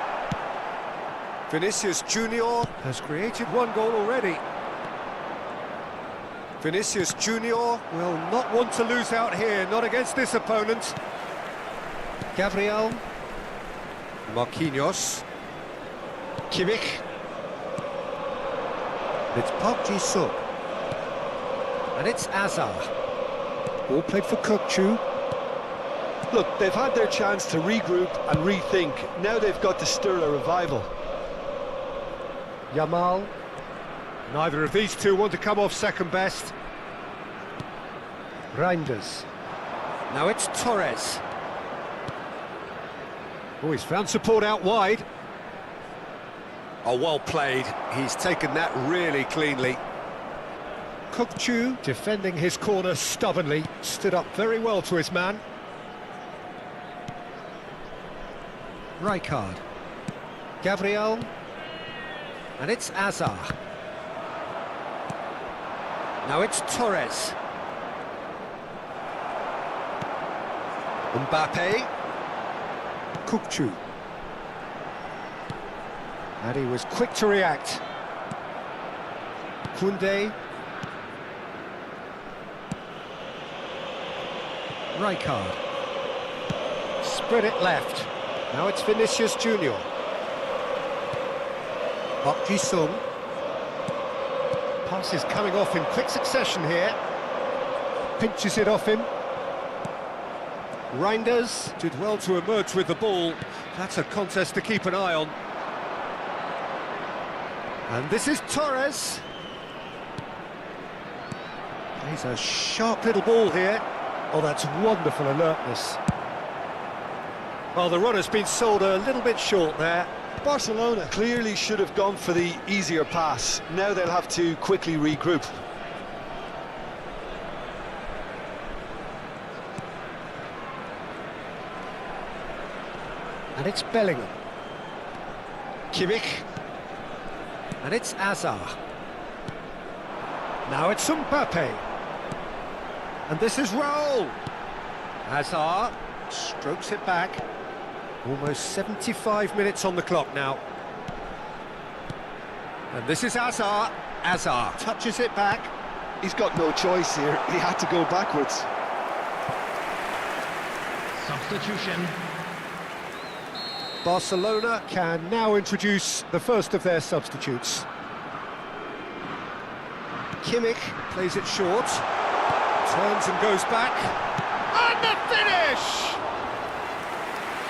Vinicius Junior has created one goal already. Vinicius Junior will not want to lose out here, not against this opponent. Gabriel. Marquinhos. Kimmich. It's Park Ji-sung. And it's Azar. Ball played for Kokchu. Look, they've had their chance to regroup and rethink. Now they've got to stir a revival. Yamal. Neither of these two want to come off second best. Reinders. Now it's Torres. Oh, he's found support out wide. Oh, well played. He's taken that really cleanly. Kokchu defending his corner stubbornly. Stood up very well to his man. Rijkaard. Gabriel. And it's Azar. Now it's Torres. Mbappe. Kokchu. And he was quick to react. Koundé. Rijkaard. Spread it left. Now it's Vinicius Junior. Park Ji-sung. Passes coming off in quick succession here. Pinches it off him. Reinders did well to emerge with the ball. That's a contest to keep an eye on. And this is Torres. He's a sharp little ball here. Oh, that's wonderful alertness. Well, the run has been sold a little bit short there. Barcelona clearly should have gone for the easier pass. Now they'll have to quickly regroup. And it's Bellingham. Kimmich. And it's Azar. Now it's Sampe. And this is Raul. Azar strokes it back. Almost 75 minutes on the clock now. And this is Azar. Azar touches it back. He's got no choice here. He had to go backwards. Substitution. Barcelona can now introduce the first of their substitutes. Kimmich plays it short. Turns and goes back. And the finish!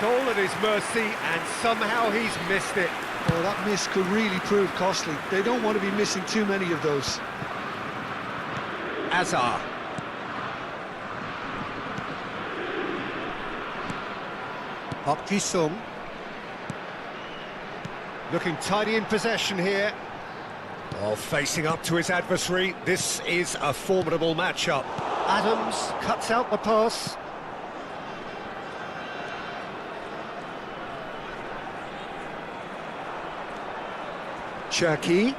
Goal at his mercy, and somehow he's missed it. Oh, that miss could really prove costly. They don't want to be missing too many of those. Azar. Park Ji-sung. Looking tidy in possession here. While facing up to his adversary, this is a formidable matchup. Adams cuts out the pass. Cherki.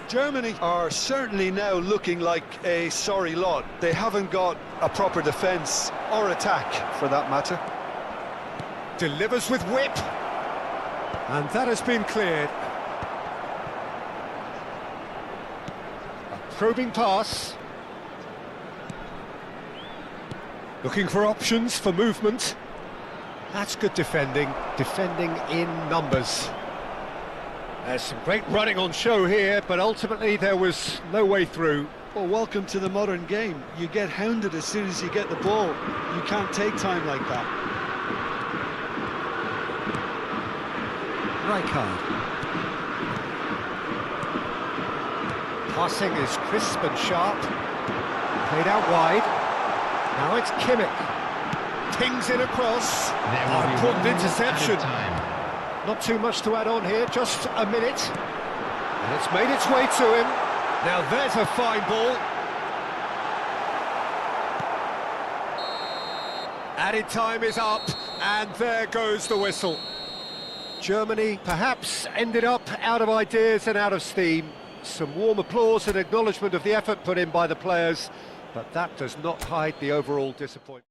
Germany are certainly now looking like a sorry lot. They haven't got a proper defence or attack, for that matter. Delivers with whip. And that has been cleared. A probing pass. Looking for options for movement. That's good defending. Defending in numbers. There's some great running on show here, but ultimately there was no way through. Well, welcome to the modern game. You get hounded as soon as you get the ball. You can't take time like that. Rijkaard. Passing is crisp and sharp. Played out wide. Now it's Kimmich. Pings it across. Important interception. Not too much to add on here, just a minute. And it's made its way to him. Now there's a fine ball. Added time is up, and there goes the whistle. Germany perhaps ended up out of ideas and out of steam. Some warm applause and acknowledgement of the effort put in by the players, but that does not hide the overall disappointment.